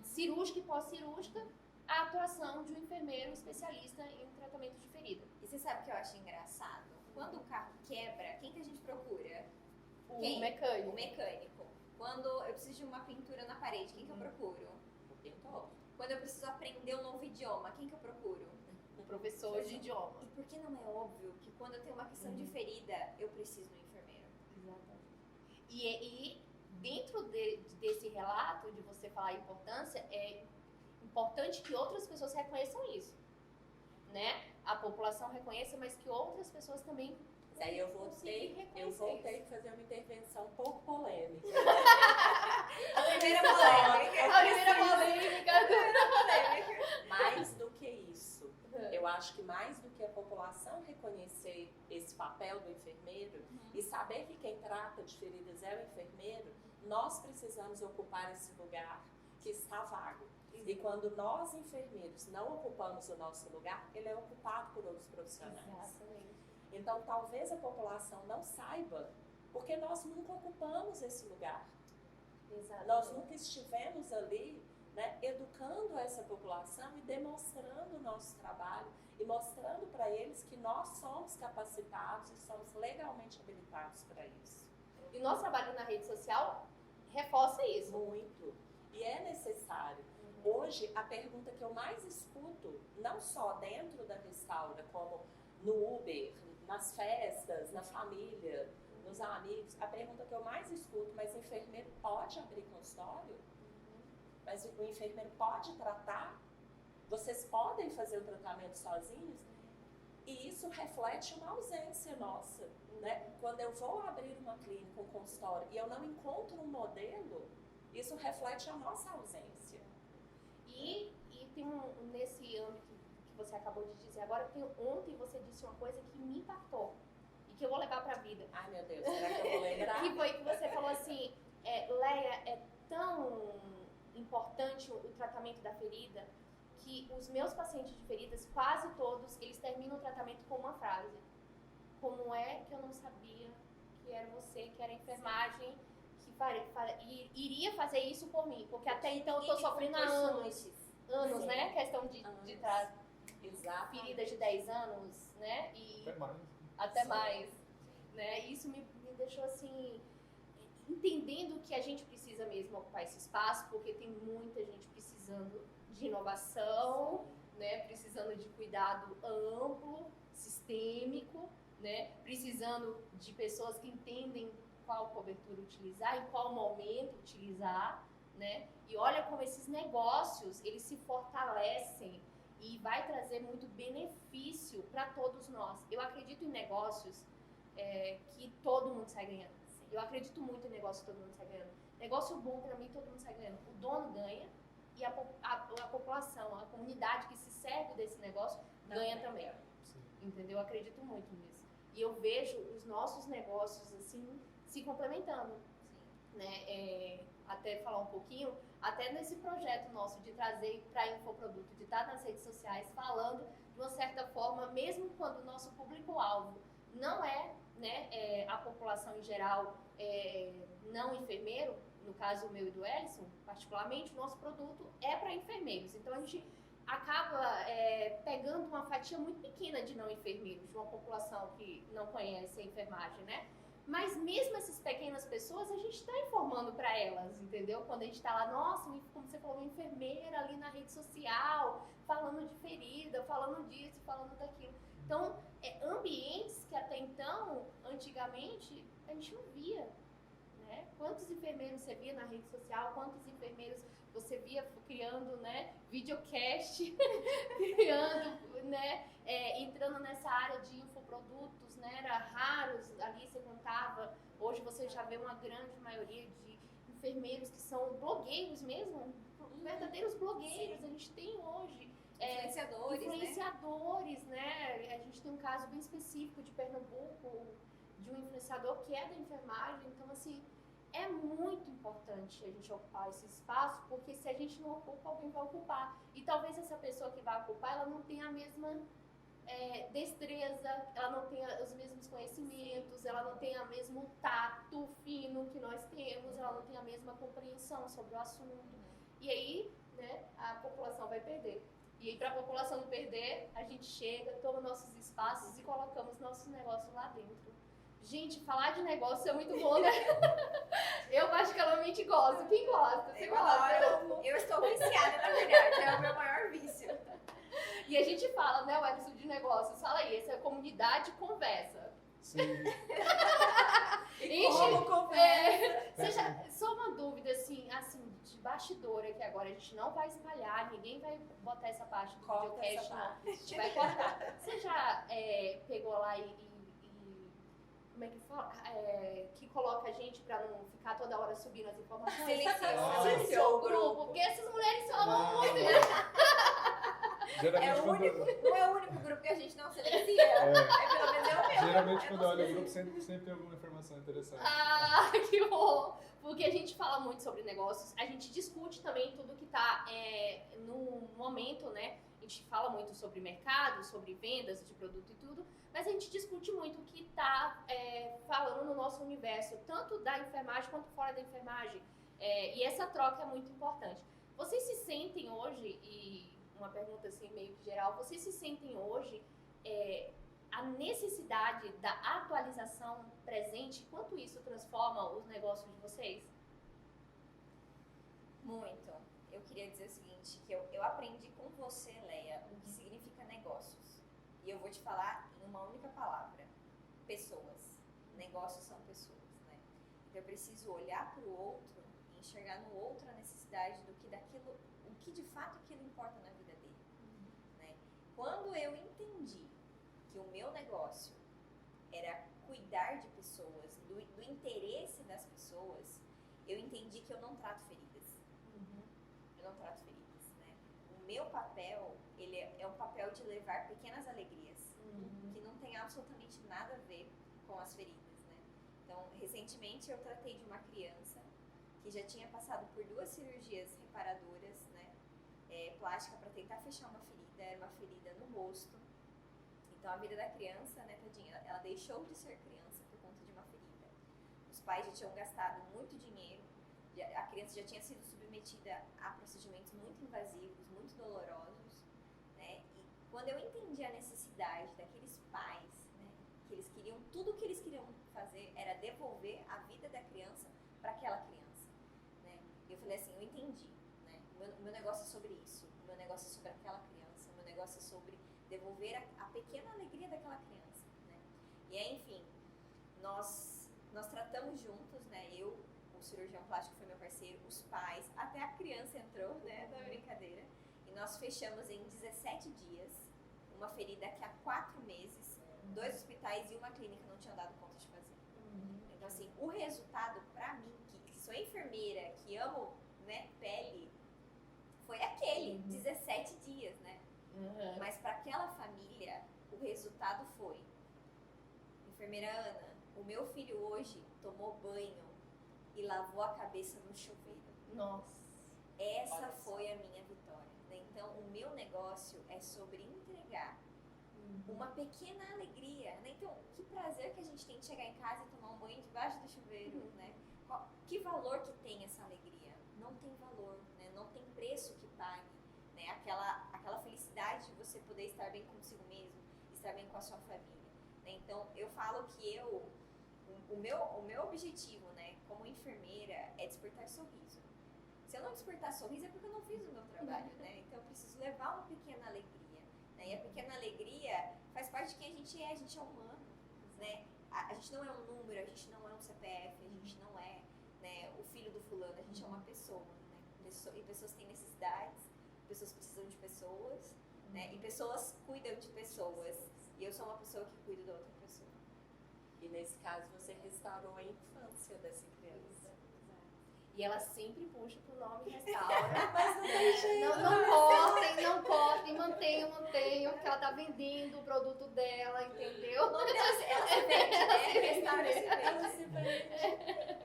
cirúrgica e pós-cirúrgica, a atuação de um enfermeiro especialista em tratamento de ferida.
E você sabe o que eu acho engraçado? Quando o carro quebra, quem que a gente procura?
O
Quem?
mecânico.
O mecânico. Quando eu preciso de uma pintura na parede, quem que eu procuro?
O pintor.
Quando eu preciso aprender um novo idioma, quem que eu procuro?
O professor de idioma.
E por que não é óbvio que quando eu tenho uma questão de ferida, eu preciso do enfermeiro?
Exatamente. E dentro desse relato, de você falar a importância, é importante que outras pessoas reconheçam isso, né? A população reconheça, mas que outras pessoas também
Mas aí eu
consigam
vou
reconhecer
ter
isso.
que fazer uma intervenção um pouco polêmica.
A primeira polêmica.
A primeira polêmica.
Mais do que isso, eu acho que mais do que a população reconhecer esse papel do enfermeiro e saber que quem trata de feridas é o enfermeiro, nós precisamos ocupar esse lugar que está vago. E quando nós, enfermeiros, não ocupamos o nosso lugar, ele é ocupado por outros profissionais.
Exatamente.
Então, talvez a população não saiba, porque nós nunca ocupamos esse lugar.
Exatamente.
Nós nunca estivemos ali, né, educando essa população e demonstrando o nosso trabalho e mostrando para eles que nós somos capacitados e somos legalmente habilitados para isso.
E o nosso trabalho na rede social reforça isso.
Muito. E é necessário. Hoje, a pergunta que eu mais escuto, não só dentro da Restaura, como no Uber, nas festas, na família, nos amigos, a pergunta que eu mais escuto, mas o enfermeiro pode abrir consultório? Mas o enfermeiro pode tratar? Vocês podem fazer o tratamento sozinhos? E isso reflete uma ausência nossa, né? Quando eu vou abrir uma clínica, um consultório, e eu não encontro um modelo, isso reflete a nossa ausência.
E tem nesse âmbito que você acabou de dizer agora, ontem você disse uma coisa que me impactou e que eu vou levar pra vida.
Ai, meu Deus, será que eu vou lembrar?
Que foi que você falou assim, Leia, é tão importante o tratamento da ferida que os meus pacientes de feridas, quase todos, eles terminam o tratamento com uma frase. Como é que eu não sabia que era você, que era a enfermagem, que iria fazer isso por mim? Porque até então eu tô sofrendo há anos,
Sim.
né? Questão de
Exato.
feridas de 10 anos, né? E
Até mais.
até
Sim.
mais, né? Isso me deixou assim, entendendo que a gente precisa mesmo ocupar esse espaço, porque tem muita gente precisando de inovação, né? Precisando de cuidado amplo, sistêmico, né? Precisando de pessoas que entendem qual cobertura utilizar, em qual momento utilizar, né? E olha como esses negócios, eles se fortalecem e vai trazer muito benefício para todos nós. Eu acredito em negócios que todo mundo sai ganhando. Eu acredito muito em negócio que todo mundo sai ganhando. Negócio bom, para mim, todo mundo sai ganhando. O dono ganha e a população, a comunidade que se serve desse negócio ganha também.
Sim.
Entendeu? Eu acredito muito nisso. E eu vejo os nossos negócios, assim, se complementando. Né? Até falar um pouquinho, até nesse projeto nosso de trazer para infoproduto, de estar nas redes sociais falando de uma certa forma, mesmo quando o nosso público-alvo não é, né, a população em geral não enfermeiro, no caso o meu e do Ellison, particularmente, o nosso produto é para enfermeiros. Então a gente acaba pegando uma fatia muito pequena de não enfermeiros, de uma população que não conhece a enfermagem, né? Mas mesmo essas pequenas pessoas, a gente está informando para elas, entendeu? Quando a gente está lá, nossa, como você falou, uma enfermeira ali na rede social, falando de ferida, falando disso, falando daquilo. Então, ambientes que até então, antigamente, a gente não via, né? Quantos enfermeiros você via na rede social, quantos enfermeiros você via criando, né, videocast, criando, né, entrando nessa área de infoprodutos, né, era raros, ali você contava, hoje você já vê uma grande maioria de enfermeiros que são blogueiros mesmo, verdadeiros blogueiros. Sim. A gente tem hoje influenciadores, né? A gente tem um caso bem específico de Pernambuco, de um influenciador que é da enfermagem, então assim, é muito importante a gente ocupar esse espaço, porque se a gente não ocupa, alguém vai ocupar. E talvez essa pessoa que vai ocupar, ela não tenha a mesma destreza, ela não tenha os mesmos conhecimentos, ela não tenha o mesmo tato fino que nós temos, ela não tenha a mesma compreensão sobre o assunto. E aí, né, a população vai perder. E aí, para a população não perder, a gente chega, toma nossos espaços e colocamos nossos negócios lá dentro. Gente, falar de negócio é muito bom, né? Eu particularmente gosto. Quem gosta? Você gosta?
Eu estou viciada, na verdade. É o meu maior vício.
E a gente fala, né, Wellington, de negócios. Fala aí, essa comunidade conversa.
Sim.
E como conversa?
Só uma dúvida, assim, de bastidor aqui agora. A gente não vai espalhar, ninguém vai botar essa parte do
Corta
videocast,
essa
não.
parte.
A gente vai cortar. Você já pegou lá e como é que fala? Que coloca a gente pra não ficar toda hora subindo as informações? Silenciou o grupo, porque essas mulheres falam muito.
Geralmente,
Não é o único grupo que a gente não silencia. Pelo menos é o meu.
geralmente quando eu olho o grupo, sempre tem alguma informação interessante.
Ah, que bom! Porque a gente fala muito sobre negócios, a gente discute também tudo que tá no momento, né? A gente fala muito sobre mercado, sobre vendas de produto e tudo, mas a gente discute muito o que tá falando no nosso universo, tanto da enfermagem quanto fora da enfermagem. E essa troca é muito importante. Vocês se sentem hoje, e uma pergunta assim meio que geral, vocês se sentem hoje a necessidade da atualização presente? Quanto isso transforma os negócios de vocês?
Muito. Eu queria dizer o seguinte, que eu aprendi com você, Leia, o que significa negócios. E eu vou te falar em uma única palavra. Pessoas. Negócios são pessoas, né? Então eu preciso olhar para o outro e enxergar no outro a necessidade do que daquilo, o que de fato aquilo importa na vida dele, né? Quando eu entendi que o meu negócio era cuidar de pessoas, do interesse das pessoas, eu entendi que eu não trato feridas. Eu não trato feridas, né? O meu papel, ele é um papel de levar pequenas alegrias, que não tem absolutamente nada a ver com as feridas, né? Então, recentemente eu tratei de uma criança que já tinha passado por 2 cirurgias reparadoras, né? Plástica para tentar fechar uma ferida, era uma ferida no rosto. Então a vida da criança, né, tadinha, ela deixou de ser criança por conta de uma ferida. Os pais já tinham gastado muito dinheiro, a criança já tinha sido submetida a procedimentos muito invasivos, muito dolorosos, né? E quando eu entendi a necessidade daqueles pais, né, que eles queriam, tudo o que eles queriam fazer era devolver a vida da criança para aquela criança, né? Eu falei assim, eu entendi, né? O meu negócio é sobre isso, o meu negócio é sobre aquela criança, o meu negócio é sobre devolver a pequena alegria daquela criança, né? E aí, enfim, nós tratamos juntos, né? Eu, o cirurgião plástico foi meu parceiro, os pais, até a criança entrou, né, na brincadeira. E nós fechamos em 17 dias uma ferida que há 4 meses, 2 hospitais e uma clínica não tinham dado conta de fazer. Então, assim, o resultado pra mim, que sou enfermeira, que amo, né, pele, foi aquele, 17 dias, né? Mas para aquela família, o resultado foi: enfermeira Ana, o meu filho hoje tomou banho e lavou a cabeça no chuveiro.
Nossa.
Essa foi a minha vitória, né? Então, o meu negócio é sobre entregar uma pequena alegria, né? Então, que prazer que a gente tem de chegar em casa e tomar um banho debaixo do chuveiro, né? Que valor que tem essa alegria? Não tem valor, né? Não tem preço que pague, né? Aquela felicidade de você poder estar bem consigo mesmo, estar bem com a sua família, né? Então, eu falo que o meu objetivo, né, como enfermeira, é despertar sorriso. Se eu não despertar sorriso é porque eu não fiz o meu trabalho, né? Então eu preciso levar uma pequena alegria, né? E a pequena alegria faz parte de quem a gente é humano, né? A gente não é um número, a gente não é um CPF, a gente não é, né, o filho do fulano, a gente é uma pessoa, né? E pessoas têm necessidades, pessoas precisam de pessoas, né? E pessoas cuidam de pessoas. E eu sou uma pessoa que cuida da outra pessoa.
E nesse caso você restaurou a infância dessa criança.
E ela sempre puxa pro nome restaura.
Mas não tem jeito.
Não cortem, mantenham, porque ela tá vendendo o produto dela, entendeu?
O nome dela, ela se vende, né? Restaura se vende.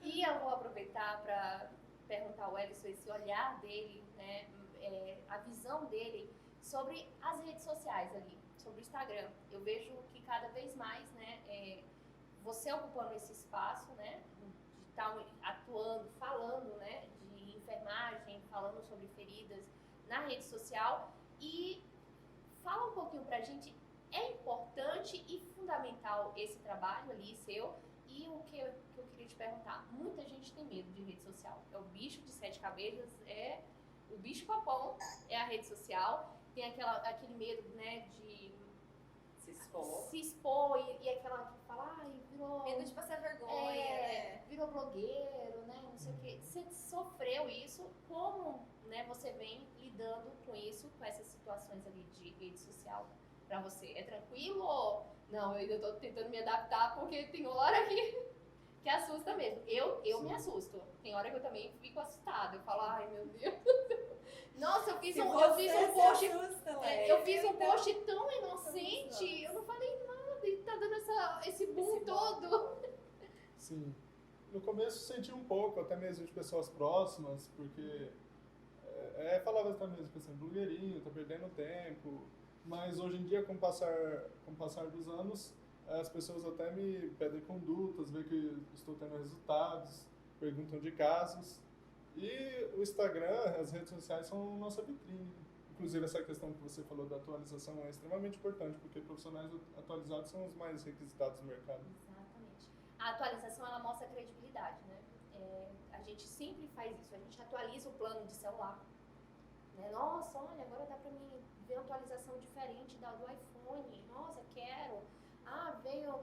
E E eu vou aproveitar para perguntar ao Ellison esse olhar dele, né, a visão dele sobre as redes sociais ali, sobre o Instagram. Eu vejo que cada vez mais, né, você ocupando esse espaço, né, de estar atuando, falando, né, de enfermagem, falando sobre feridas na rede social. E fala um pouquinho pra gente, é importante e fundamental esse trabalho ali seu? E o que eu queria te perguntar, muita gente tem medo de rede social. É o bicho de 7 cabeças, é o bicho papão, é a rede social. Tem aquele medo, né, de se expor e aquela que fala, virou...
Medo de passar vergonha, né?
Virou blogueiro, né, não sei o quê. Você sofreu isso, como, né, você vem lidando com isso, com essas situações ali de rede social pra você? É tranquilo ou... Não, eu ainda tô tentando me adaptar porque tem hora que assusta mesmo. Eu me assusto. Tem hora que eu também fico assustada. Eu falo, ai meu Deus. Nossa, eu fiz um post. Eu fiz um post tão inocente. Eu não falei nada e tá dando esse boom todo.
Sim. No começo senti um pouco, até mesmo de pessoas próximas, porque falava até mesmo, assim, blogueirinho, tá perdendo tempo. Mas hoje em dia, com o passar dos anos, as pessoas até me pedem condutas, veem que estou tendo resultados, perguntam de casos. E o Instagram, as redes sociais são nossa vitrine. Inclusive, essa questão que você falou da atualização é extremamente importante, porque profissionais atualizados são os mais requisitados no mercado.
Exatamente. A atualização, ela mostra a credibilidade, né? A gente sempre faz isso, a gente atualiza o plano de celular. Nossa, olha, agora dá pra mim ver uma atualização diferente do iPhone. Nossa, quero. Veio,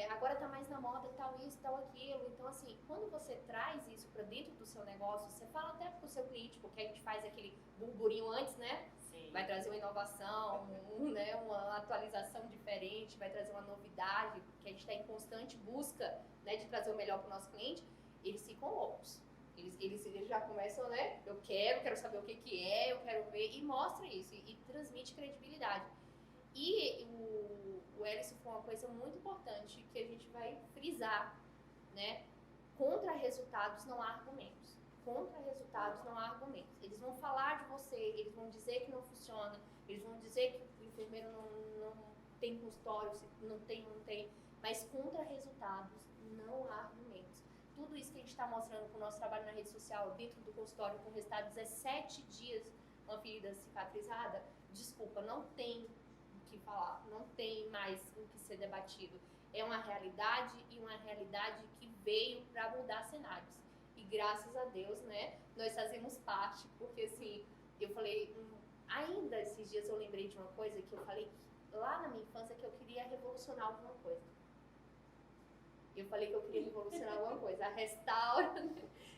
agora tá mais na moda tal isso, tal aquilo. Então, assim, quando você traz isso pra dentro do seu negócio, você fala até pro seu cliente, porque a gente faz aquele burburinho antes, né?
Sim.
Vai trazer uma inovação, né? Uma atualização diferente, vai trazer uma novidade, porque a gente tá em constante busca, né, de trazer o melhor pro nosso cliente. Eles ficam loucos. Eles já começam, né? Eu quero saber o que é, eu quero ver, e mostra isso, e transmite credibilidade. E o Ellison foi uma coisa muito importante que a gente vai frisar, né? Contra resultados não há argumentos. Contra resultados não há argumentos. Eles vão falar de você, eles vão dizer que não funciona, eles vão dizer que o enfermeiro não tem consultório, não tem, mas contra resultados não há argumentos. Tudo isso que a gente está mostrando com o nosso trabalho na rede social, dentro do consultório, com resultado de 17 dias, uma ferida cicatrizada, desculpa, não tem o que falar, não tem mais o que ser debatido. É uma realidade, e uma realidade que veio para mudar cenários. E graças a Deus, né, nós fazemos parte, porque assim, eu falei, ainda esses dias eu lembrei de uma coisa que eu falei lá na minha infância, que eu queria revolucionar alguma coisa. Eu falei que eu queria revolucionar alguma coisa, a restaura.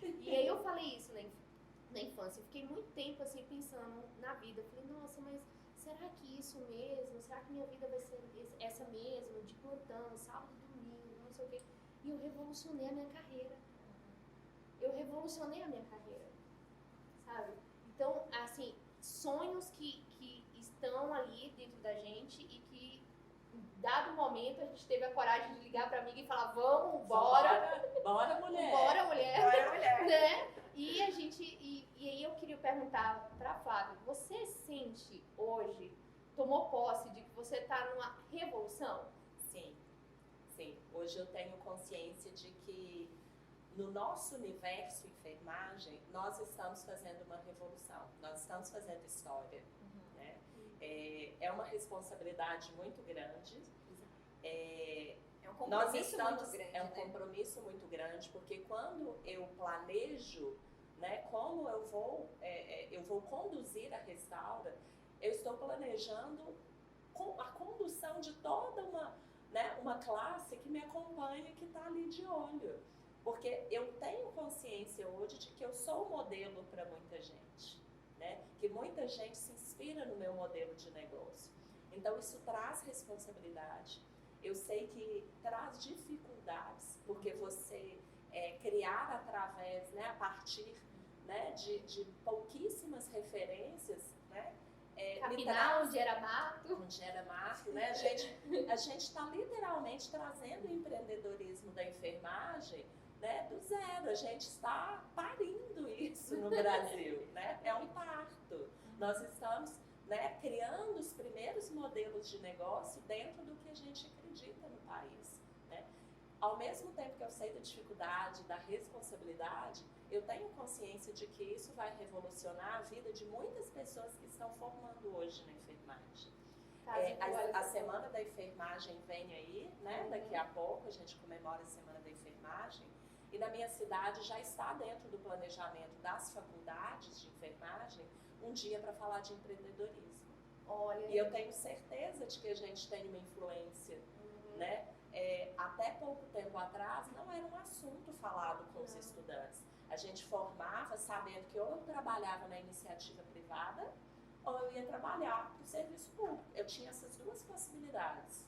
E aí eu falei isso na infância. Eu fiquei muito tempo assim pensando na vida. Eu falei, nossa, mas será que isso mesmo? Será que minha vida vai ser essa mesmo? De plantão, sábado, domingo, não sei o quê. E eu revolucionei a minha carreira. Sabe? Então, assim, sonhos que estão ali dentro da gente e que, dado o momento, a gente teve a coragem de ligar pra amiga e falar, vamos, bora.
Bora, mulher.
Bora, mulher.
Bora, mulher.
Né? E a gente, e aí eu queria perguntar pra Flávia, você sente hoje, tomou posse de que você tá numa revolução?
Sim. Hoje eu tenho consciência de que no nosso universo enfermagem, nós estamos fazendo uma revolução, nós estamos fazendo história. Né? É uma responsabilidade muito grande.
É um compromisso muito grande.
É um compromisso muito grande, porque quando eu planejo, né, como eu vou conduzir a Restaura, eu estou planejando a condução de toda uma classe que me acompanha, que está ali de olho. Porque eu tenho consciência hoje de que eu sou modelo para muita gente, né? Que muita gente se inspira no meu modelo de negócio. Então isso traz responsabilidade. Eu sei que traz dificuldades, porque você criar através, né, a partir, né, de pouquíssimas referências, né?
Capinal, onde era mato.
Né? A gente está literalmente trazendo o empreendedorismo da enfermagem, né, do zero. A gente está parindo isso no Brasil, né? É um parto. Nós estamos, né, criando os primeiros modelos de negócio dentro do que a gente acredita no país, né? Ao mesmo tempo que eu sei da dificuldade, da responsabilidade, eu tenho consciência de que isso vai revolucionar a vida de muitas pessoas que estão formando hoje na enfermagem. A Semana da Enfermagem vem aí, né? Daqui a pouco a gente comemora a Semana da Enfermagem. E na minha cidade já está dentro do planejamento das faculdades de enfermagem um dia para falar de empreendedorismo.
Olha.
E eu tenho certeza de que a gente tem uma influência, né? Até pouco tempo atrás não era um assunto falado com os estudantes. A gente formava sabendo que ou eu trabalhava na iniciativa privada ou eu ia trabalhar para o serviço público. Eu tinha essas duas possibilidades,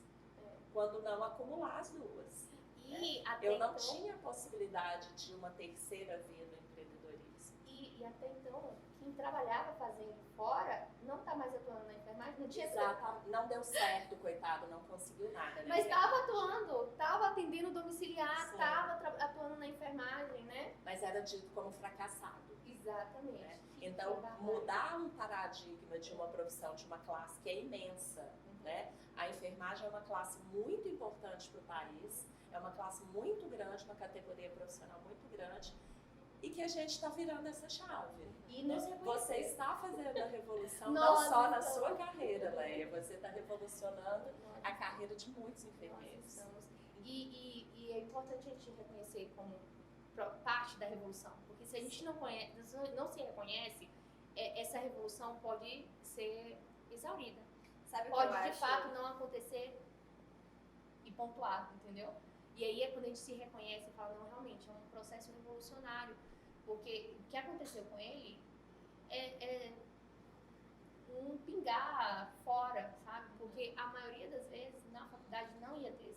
quando não acumular as duas.
E
eu não tinha a possibilidade de uma terceira via do empreendedorismo.
E até então, quem trabalhava fazendo fora não está mais atuando na enfermagem, não tinha...
Exato, não deu certo, coitado, não conseguiu nada. Né?
Mas estava atuando, estava atendendo domiciliar,
Sim.
estava atuando na enfermagem, né?
Mas era dito como fracassado.
Exatamente.
Né? Então, mudar um paradigma de uma profissão, de uma classe que é imensa, né? A enfermagem é uma classe muito importante para o país, é uma classe muito grande, uma categoria profissional muito grande, e que a gente está virando essa chave.
E
você está fazendo a revolução
Nós
não só na
estamos.
sua carreira, Leia, você está revolucionando a carreira de muitos enfermeiros.
E é importante a gente reconhecer como parte da revolução, porque se a gente não se reconhece, essa revolução pode ser exaurida.
Sabe
Pode
o que eu
de
acho?
fato não acontecer e pontuar, entendeu? E aí é quando a gente se reconhece e fala, não, realmente é um processo revolucionário, porque o que aconteceu com ele é um pingar fora, sabe? Porque a maioria das vezes na faculdade não ia ter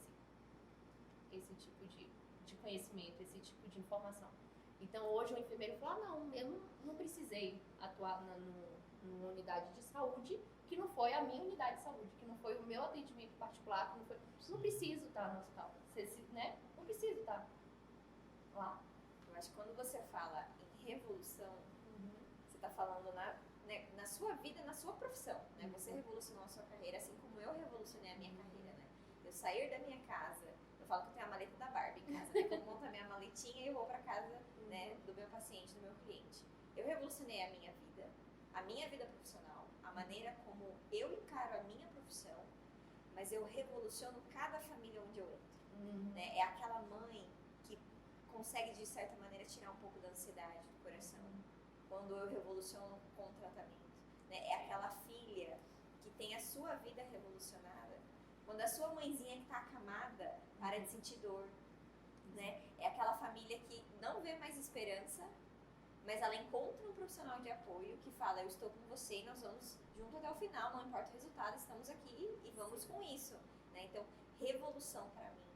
esse tipo de conhecimento, esse tipo de informação. Então hoje o enfermeiro fala, não, eu não precisei atuar numa unidade de saúde que não foi a minha unidade de saúde, que não foi o meu atendimento particular, que não preciso estar no hospital, né? Não preciso estar lá.
Eu acho que quando você fala em revolução, você está falando na sua vida, na sua profissão, né? Você revolucionou a sua carreira, assim como eu revolucionei a minha carreira, né? Eu sair da minha casa, eu falo que eu tenho a maleta da Barbie em casa, né? Que eu monto a minha maletinha e eu vou para casa, né, do meu paciente, do meu cliente. Eu revolucionei a minha vida profissional, a maneira como eu encaro a minha profissão, mas eu revoluciono cada família onde eu entro, né? É aquela mãe que consegue, de certa maneira, tirar um pouco da ansiedade do coração, quando eu revoluciono com o tratamento, né? É aquela filha que tem a sua vida revolucionada, quando a sua mãezinha que está acamada para de sentir dor, né? É aquela família que não vê mais esperança, mas ela encontra um profissional de apoio que fala, eu estou com você e nós vamos junto até o final, não importa o resultado, estamos aqui e vamos com isso, né? Então, revolução para mim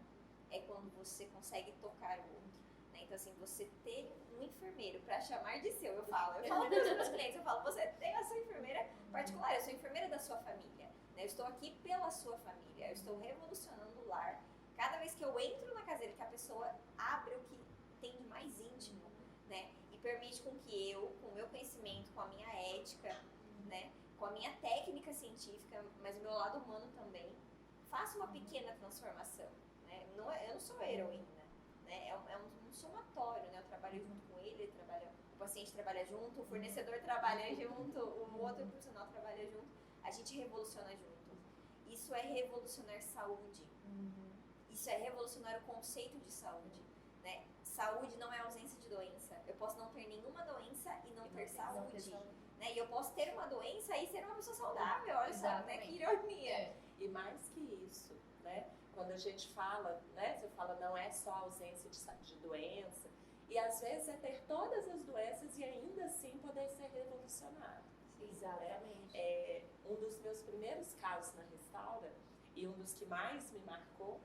é quando você consegue tocar o outro, né? Então, assim, você ter um enfermeiro para chamar de seu, eu falo para os meus clientes, eu falo, você tem a sua enfermeira particular, eu sou enfermeira da sua família, né? Eu estou aqui pela sua família, eu estou revolucionando o lar. Cada vez que eu entro na caseira, que a pessoa abre o que tem de mais íntimo, né? E permite com que eu, com o meu conhecimento, com a minha ética, né? Com a minha técnica científica, mas o meu lado humano também, faça uma pequena transformação, né? Eu não sou heroína, né? É um somatório, né? Eu trabalho junto com ele o paciente trabalha junto, o fornecedor trabalha junto, o outro profissional trabalha junto, a gente revoluciona junto. Isso é revolucionar saúde. Isso é revolucionar o conceito de saúde, né? Saúde não é ausência de doença. Eu posso não ter nenhuma doença e não ter saúde, né? E eu posso ter uma doença e ser uma pessoa saudável, olha só, né? Que ironia.
E mais que isso, né? Quando a gente fala, né? Você fala, não é só ausência de doença, e às vezes é ter todas as doenças e ainda assim poder ser revolucionado.
Exatamente.
Um dos meus primeiros casos na Restaura, e um dos que mais me marcou,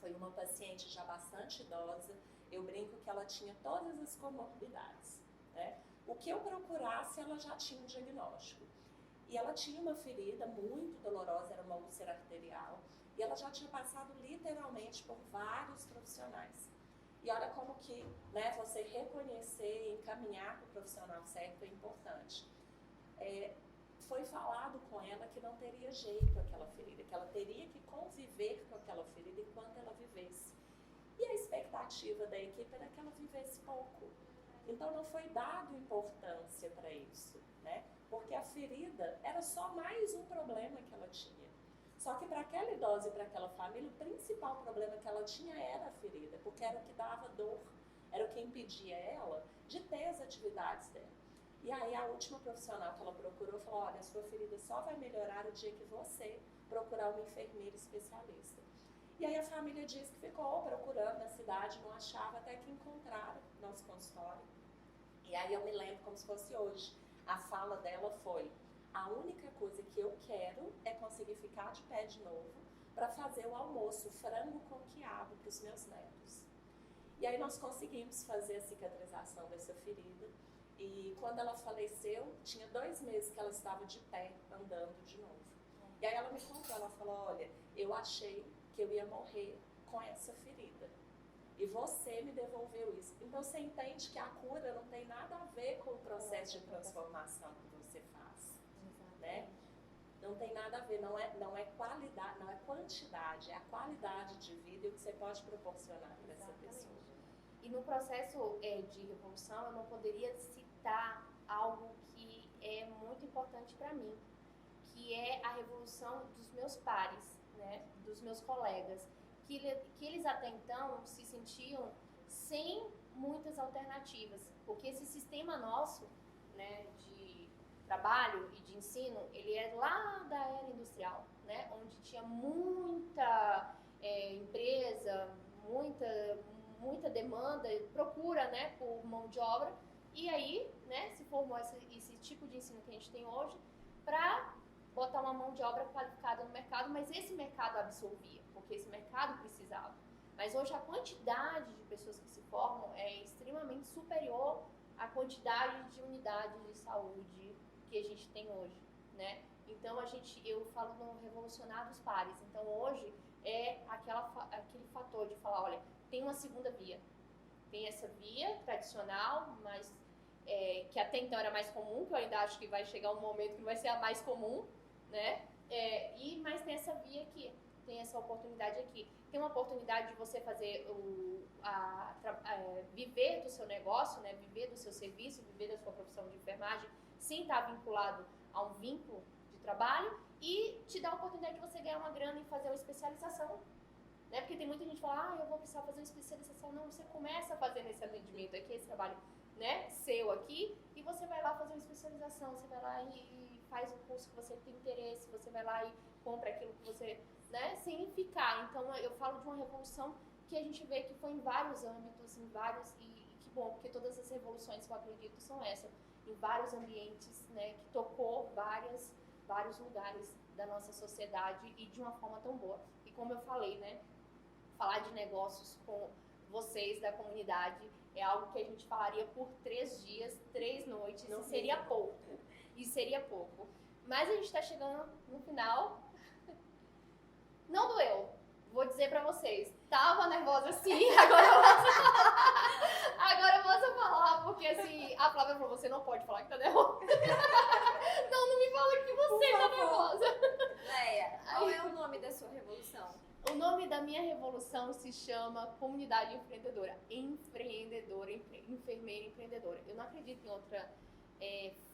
foi uma paciente já bastante idosa. Eu brinco que ela tinha todas as comorbidades, né? O que eu procurasse, ela já tinha um diagnóstico. E ela tinha uma ferida muito dolorosa, era uma úlcera arterial, e ela já tinha passado literalmente por vários profissionais. E olha como que, né, você reconhecer e encaminhar para o profissional certo é importante. Foi falado com ela que não teria jeito aquela ferida, que ela teria que conviver com aquela ferida enquanto ela vivesse. E a expectativa da equipe era que ela vivesse pouco. Então não foi dado importância para isso, né? Porque a ferida era só mais um problema que ela tinha. Só que para aquela idosa e para aquela família, o principal problema que ela tinha era a ferida, porque era o que dava dor, era o que impedia ela de ter as atividades dela. E aí a última profissional que ela procurou falou, olha, a sua ferida só vai melhorar o dia que você procurar uma enfermeira especialista. E aí a família diz que ficou procurando na cidade, não achava, até que encontraram nosso consultório. E aí eu me lembro como se fosse hoje. A fala dela foi, a única coisa que eu quero é conseguir ficar de pé de novo para fazer o almoço, frango com quiabo para os meus netos. E aí nós conseguimos fazer a cicatrização dessa ferida. E quando ela faleceu, tinha 2 meses que ela estava de pé, andando de novo. E aí ela me contou, ela falou, olha, eu achei que eu ia morrer com essa ferida. E você me devolveu isso. Então você entende que a cura não tem nada a ver com o processo de transformação que você faz. Né? Não tem nada a ver, não é qualidade, não é quantidade, é a qualidade de vida e o que você pode proporcionar para essa pessoa.
E no processo de revolução, eu não poderia citar algo que é muito importante para mim, que é a revolução dos meus pares, né, dos meus colegas, que eles até então se sentiam sem muitas alternativas, porque esse sistema nosso, né, de trabalho e de ensino, ele é lá da era industrial, né, onde tinha muita empresa, muita demanda, procura, né, por mão de obra, e aí, né, se formou esse tipo de ensino que a gente tem hoje para botar uma mão de obra qualificada no mercado, mas esse mercado absorvia, porque esse mercado precisava. Mas hoje a quantidade de pessoas que se formam é extremamente superior à quantidade de unidades de saúde que a gente tem hoje, né? Então eu falo no revolucionar dos pares. Então hoje é aquele fator de falar, olha, tem uma segunda via. Tem essa via tradicional, mas que até então era mais comum, que eu ainda acho que vai chegar um momento que vai ser a mais comum, né? Mas tem essa via aqui, tem essa oportunidade aqui. Tem uma oportunidade de você fazer viver do seu negócio, né? Viver do seu serviço, viver da sua profissão de enfermagem, sem estar vinculado a um vínculo de trabalho, e te dá a oportunidade de você ganhar uma grana e fazer uma especialização. Né? Porque tem muita gente que fala, eu vou precisar fazer uma especialização. Não, você começa fazendo esse atendimento aqui, esse trabalho, né, seu aqui, e você vai lá fazer uma especialização, você vai lá e faz o curso que você tem interesse, você vai lá e compra aquilo que você, né, sem ficar. Então eu falo de uma revolução que a gente vê que foi em vários âmbitos, e que bom, porque todas as revoluções que eu acredito são essas, em vários ambientes, né, que tocou vários lugares da nossa sociedade e de uma forma tão boa. E como eu falei, né, falar de negócios com vocês da comunidade é algo que a gente falaria por 3 dias, 3 noites, e seria pouco. Mas a gente está chegando no final. Não doeu, vou dizer pra vocês. Tava nervosa sim, agora eu posso falar, porque assim, a Flávia falou, você não pode falar que tá nervosa. Não me fala que você tá nervosa.
Leia, qual é o nome da sua revolução?
O nome da minha revolução se chama Comunidade Empreendedora. Enfermeira empreendedora. Eu não acredito em outra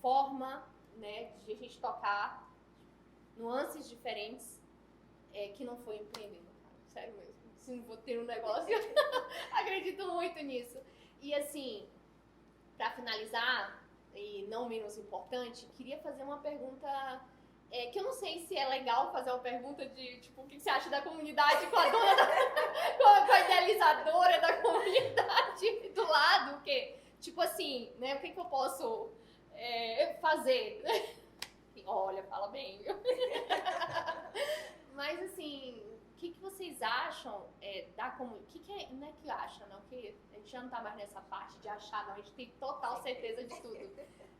forma, né, de a gente tocar nuances diferentes que não foi empreendendo. Sério mesmo. Se não vou ter um negócio, acredito muito nisso. E assim, para finalizar, e não menos importante, queria fazer uma pergunta... que eu não sei se é legal fazer uma pergunta de, tipo, o que você acha da comunidade com a dona com a idealizadora da comunidade do lado, porque, tipo assim, né, o que eu posso fazer? Olha, fala bem, viu? Mas, assim, o que vocês acham da comunidade? Não é que acha, não, que a gente já não tá mais nessa parte de achar, não, a gente tem total certeza de tudo.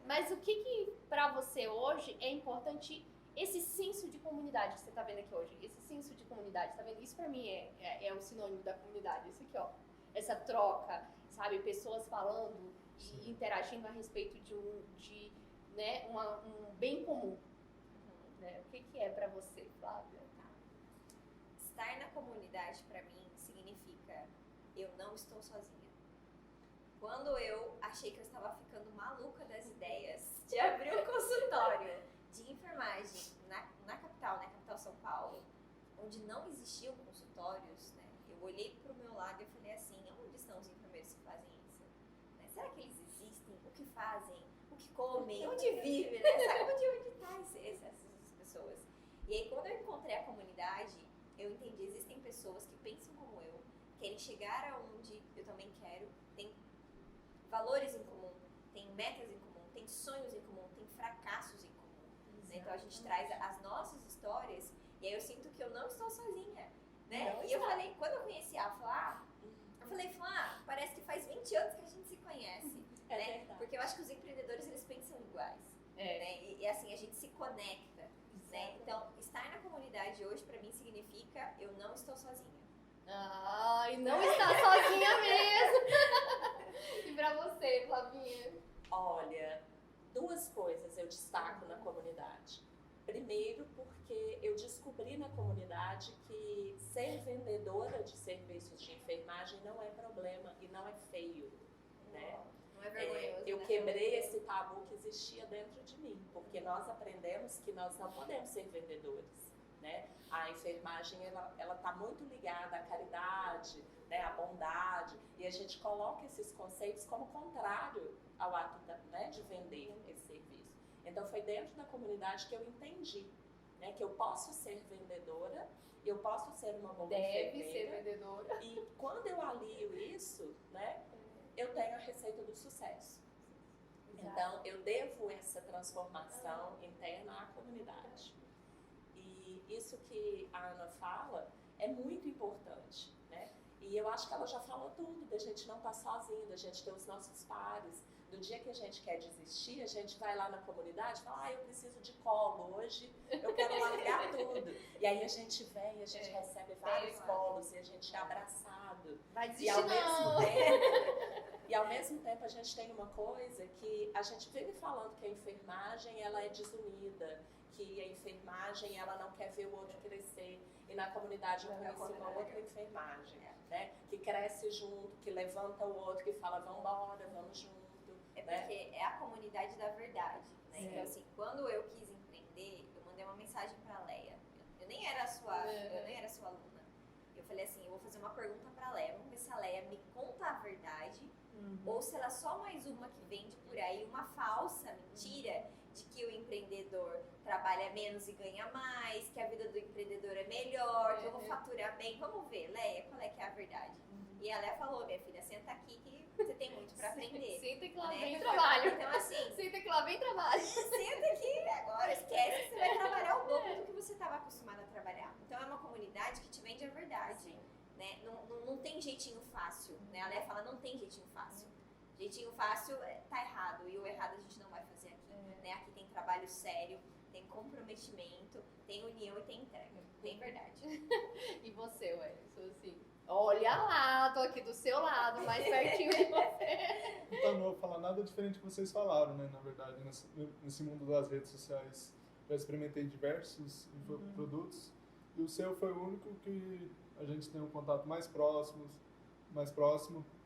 Mas o que pra você hoje é importante, esse senso de comunidade que você tá vendo aqui hoje, esse senso de comunidade, tá vendo? Isso pra mim é o sinônimo da comunidade, isso aqui, ó. essa troca, sabe? Pessoas falando e interagindo a respeito de né, um bem comum. Né? O que é para você, Flávia?
Estar na comunidade, para mim, significa eu não estou sozinha. Quando eu achei que eu estava ficando maluca das ideias de abrir um consultório de enfermagem na capital, né, capital São Paulo, onde não existiam consultórios, né, eu olhei para o meu lado e eu falei assim, onde estão os enfermeiros que fazem isso? Né, será que eles existem? O que fazem? O que comem? Onde vivem? Né? Sabe onde estão essas pessoas? E aí, quando eu encontrei a comunidade, eu entendi, existem pessoas que pensam como eu, querem chegar aonde eu também quero, tem valores em comum, tem metas em comum, tem sonhos em comum, tem fracassos em comum. Né? Então a gente traz as nossas histórias e aí eu sinto que eu não estou sozinha. Né? E eu falei, quando eu conheci a Flá, eu falei, Flá, parece que faz 20 anos que a gente se conhece. Né? Porque eu acho que os empreendedores, eles pensam iguais. Né? E assim, a gente se conecta. Né? Então, estar na comunidade hoje, pra mim, significa eu não estou sozinha.
E não está sozinha mesmo. E pra você, Flavinha?
Olha, duas coisas eu destaco na comunidade. Primeiro, porque eu descobri na comunidade que ser vendedora de serviços de enfermagem não é problema e não é feio, né?
Não é vergonhoso,
Eu
né?
quebrei esse tabu que existia dentro de mim, porque nós aprendemos que nós não podemos ser vendedores, né? A enfermagem, ela tá muito ligada à caridade, né, à bondade, e a gente coloca esses conceitos como contrário ao ato né, de vender esse serviço. Então, foi dentro da comunidade que eu entendi, né, que eu posso ser vendedora, eu posso ser uma boa enfermeira.
Deve ser vendedora.
E quando eu alio isso, né, eu tenho a receita do sucesso. Então, eu devo essa transformação interna à comunidade. E isso que a Ana fala é muito importante, né? E eu acho que ela já falou tudo, da gente não estar sozinho, da gente ter os nossos pares. Do dia que a gente quer desistir, a gente vai lá na comunidade e fala, eu preciso de colo hoje, eu quero largar tudo. E aí a gente vem, a gente recebe vários colos e a gente é abraçado.
Vai desistir
E ao mesmo tempo a gente tem uma coisa que a gente vive falando que a enfermagem ela é desunida, que a enfermagem ela não quer ver o outro crescer. E na comunidade eu conheci uma outra enfermagem, né? Que cresce junto, que levanta o outro, que fala, vamos embora, vamos junto.
É porque é a comunidade da verdade, né? Então assim, quando eu quis empreender, eu mandei uma mensagem pra Leia. Eu nem era sua aluna. Eu falei assim, eu vou fazer uma pergunta pra Leia, vamos ver se a Leia me conta a verdade ou se ela é só mais uma que vende por aí uma falsa mentira de que o empreendedor trabalha menos e ganha mais, que a vida do empreendedor é melhor, que eu vou faturar bem. Vamos ver, Leia, qual é que é a verdade? E a Leia falou, minha filha, senta aqui que você tem muito pra aprender.
Senta que lá
né?
vem trabalho.
Então assim,
Senta que lá vem trabalho.
senta aqui agora, esquece que você vai trabalhar o dobro do que você estava acostumado a trabalhar. Então é uma comunidade que te vende a verdade. Né? Não tem jeitinho fácil. Né? A Leia fala, não tem jeitinho fácil. Jeitinho fácil tá errado, e o errado a gente não vai fazer aqui. Né? Aqui tem trabalho sério, tem comprometimento, tem união e tem entrega. Tem verdade.
E você, Wellington, assim? Olha lá, tô aqui do seu lado, mais pertinho de você.
Então, não vou falar nada diferente do que vocês falaram, né? Na verdade, nesse mundo das redes sociais, já experimentei diversos produtos e o seu foi o único que a gente tem um contato mais próximo,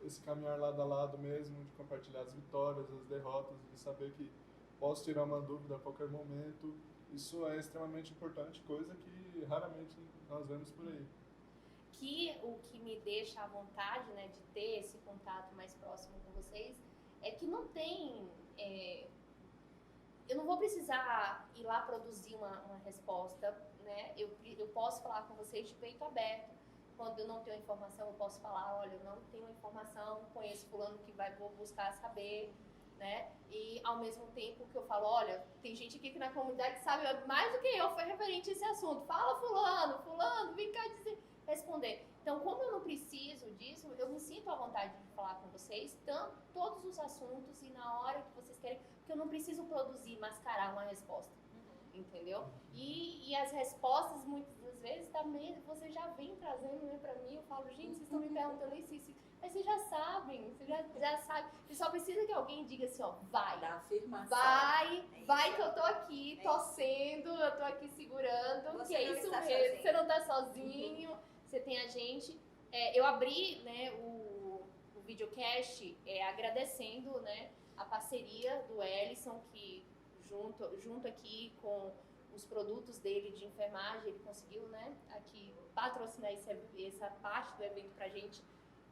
esse caminhar lado a lado mesmo, de compartilhar as vitórias, as derrotas, de saber que posso tirar uma dúvida a qualquer momento. Isso é extremamente importante, coisa que raramente nós vemos por aí.
O que me deixa à vontade, né, de ter esse contato mais próximo com vocês, é que não tem... eu não vou precisar ir lá produzir uma resposta, né? Eu posso falar com vocês de peito aberto. Quando eu não tenho informação, eu posso falar, olha, eu não tenho informação, conheço fulano que vou buscar saber, né? E ao mesmo tempo que eu falo, olha, tem gente aqui que na comunidade sabe mais do que eu, foi referente a esse assunto. Fala fulano, vem cá responder. Então, como eu não preciso disso, eu me sinto à vontade de falar com vocês, todos os assuntos e na hora que vocês querem, porque eu não preciso produzir, mascarar uma resposta. Entendeu? E as respostas, muitas das vezes, também você já vem trazendo, né, pra mim. Eu falo, gente, vocês estão me perguntando isso. Mas vocês já sabem, vocês já sabem. Você só precisa que alguém diga assim, ó, vai.
Da afirmação.
Vai que eu tô aqui torcendo, eu tô aqui segurando.
Você
que é
não
isso
está
mesmo,
sozinho.
você não tá sozinho, você tem a gente. Eu abri, né, o videocast agradecendo, né, a parceria do Ellison, que junto aqui com os produtos dele de enfermagem, ele conseguiu, né, aqui patrocinar essa parte do evento pra gente.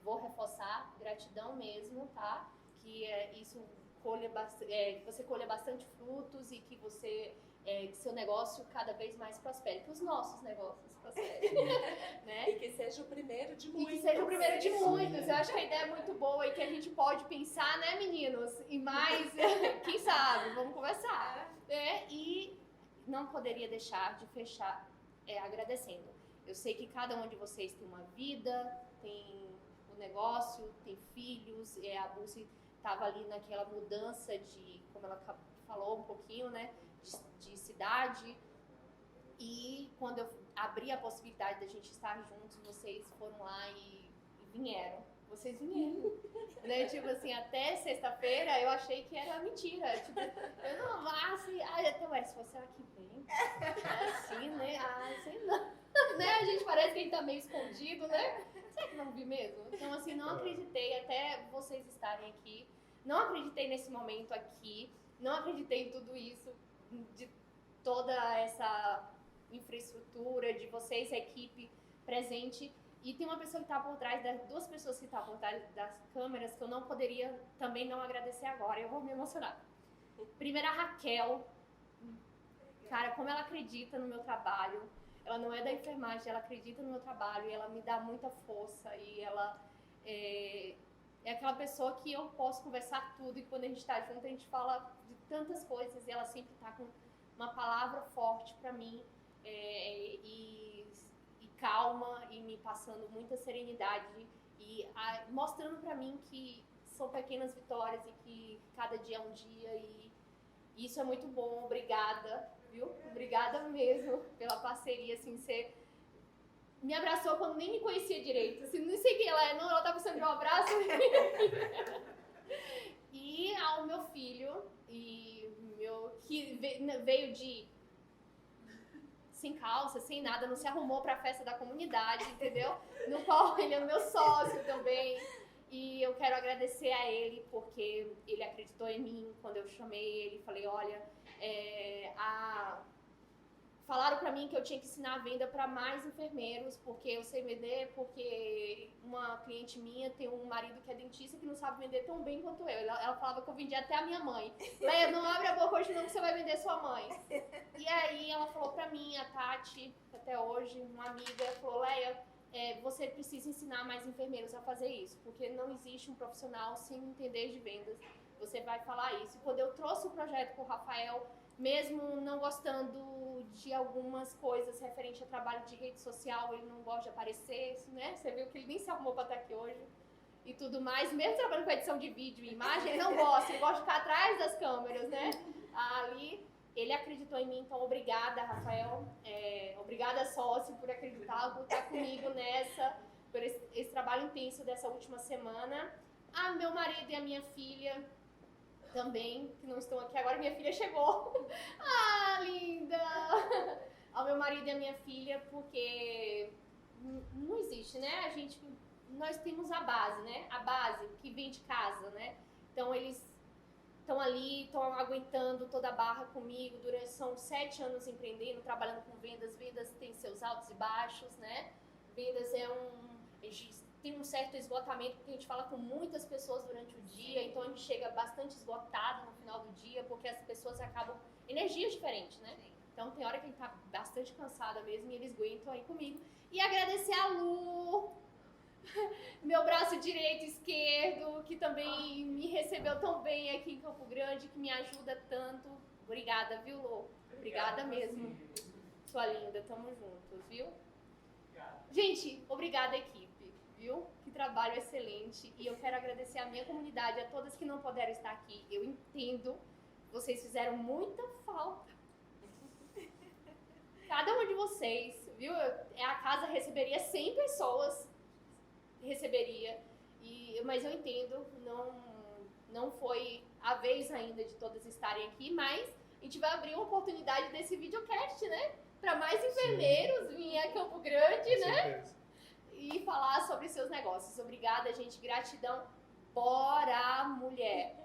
Vou reforçar, gratidão mesmo, tá? Que isso que você colha bastante frutos e que que seu negócio cada vez mais prospere, que os nossos negócios prosperem, né?
E que seja o primeiro de muitos.
E que seja o primeiro de muitos. Eu acho que a ideia é muito boa e que a gente pode pensar, né, meninos? E mais, quem sabe? Vamos conversar. E não poderia deixar de fechar agradecendo. Eu sei que cada um de vocês tem uma vida, tem um negócio, tem filhos, a Busi estava ali naquela mudança como ela falou um pouquinho, né, de cidade. E quando eu abri a possibilidade da gente estar juntos, vocês foram lá e vieram. Vocês vieram, né? Tipo assim, até sexta-feira eu achei que era mentira. Tipo, eu não, até se você aqui vem, assim, né? Sei não. Né? A gente parece que a gente tá meio escondido, né? Será que não vi mesmo? Então, assim, não acreditei até vocês estarem aqui. Não acreditei nesse momento aqui. Não acreditei em tudo isso, de toda essa infraestrutura, de vocês, a equipe presente. E tem uma pessoa que está por trás, duas pessoas que estão por trás das câmeras, que eu não poderia também não agradecer agora. Eu vou me emocionar. Primeiro, a Raquel. Cara, como ela acredita no meu trabalho. Ela não é da enfermagem, ela acredita no meu trabalho e ela me dá muita força. E ela é aquela pessoa que eu posso conversar tudo. E quando a gente está junto, a gente fala de tantas coisas. E ela sempre está com uma palavra forte para mim. E calma e me passando muita serenidade e mostrando pra mim que são pequenas vitórias e que cada dia é um dia e isso é muito bom. Obrigada, viu? Obrigada mesmo pela parceria, assim, você me abraçou quando nem me conhecia direito, assim, não sei quem ela é, não, ela tá precisando de um abraço. E ao meu filho, que veio de sem calça, sem nada, não se arrumou pra festa da comunidade, entendeu? No qual ele é meu sócio também. E eu quero agradecer a ele, porque ele acreditou em mim quando eu chamei ele. Falei, olha, falaram pra mim que eu tinha que ensinar a venda pra mais enfermeiros, porque eu sei vender, porque uma cliente minha tem um marido que é dentista que não sabe vender tão bem quanto eu. Ela falava que eu vendia até a minha mãe. Leia, não abre a boca hoje não que você vai vender sua mãe. E aí ela falou pra mim, a Tati, até hoje, uma amiga, falou, Leia, você precisa ensinar mais enfermeiros a fazer isso, porque não existe um profissional sem entender de vendas. Você vai falar isso. E quando eu trouxe o projeto pro Rafael, mesmo não gostando de algumas coisas referente ao trabalho de rede social, ele não gosta de aparecer, né? Você viu que ele nem se arrumou para estar aqui hoje e tudo mais. Mesmo trabalhando com edição de vídeo e imagem, ele não gosta, ele gosta de ficar atrás das câmeras, né? Ali, ele acreditou em mim, então obrigada, Rafael. Obrigada, sócio, por acreditar, por estar comigo por esse trabalho intenso dessa última semana. Meu marido e a minha filha também, que não estão aqui agora, minha filha chegou. Linda! Ao meu marido e a minha filha, porque não existe, né? Nós temos a base, né? A base que vem de casa, né? Então eles estão ali, estão aguentando toda a barra comigo. São 7 anos empreendendo, trabalhando com vendas. Vendas tem seus altos e baixos, né? Vendas a gente tem um certo esgotamento, porque a gente fala com muitas pessoas durante o dia, então a gente chega bastante esgotado no final do dia, porque as pessoas acabam... Energias diferentes, né? Sim. Então tem hora que a gente tá bastante cansada mesmo e eles aguentam aí comigo. E agradecer a Lu, meu braço direito e esquerdo, que também me recebeu tão bem aqui em Campo Grande, que me ajuda tanto. Obrigada, viu, Lu? Obrigada mesmo. Sua linda, tamo juntos, viu? Gente, obrigada, equipe. Viu? Que trabalho excelente. E eu quero agradecer a minha comunidade, a todas que não puderam estar aqui. Eu entendo, vocês fizeram muita falta. Cada um de vocês, viu? casa receberia 100 pessoas, mas eu entendo, não foi a vez ainda de todas estarem aqui, mas a gente vai abrir uma oportunidade desse videocast, né? Para mais enfermeiros virem a Campo Grande, né? E falar sobre seus negócios. Obrigada, gente. Gratidão. Bora, mulher!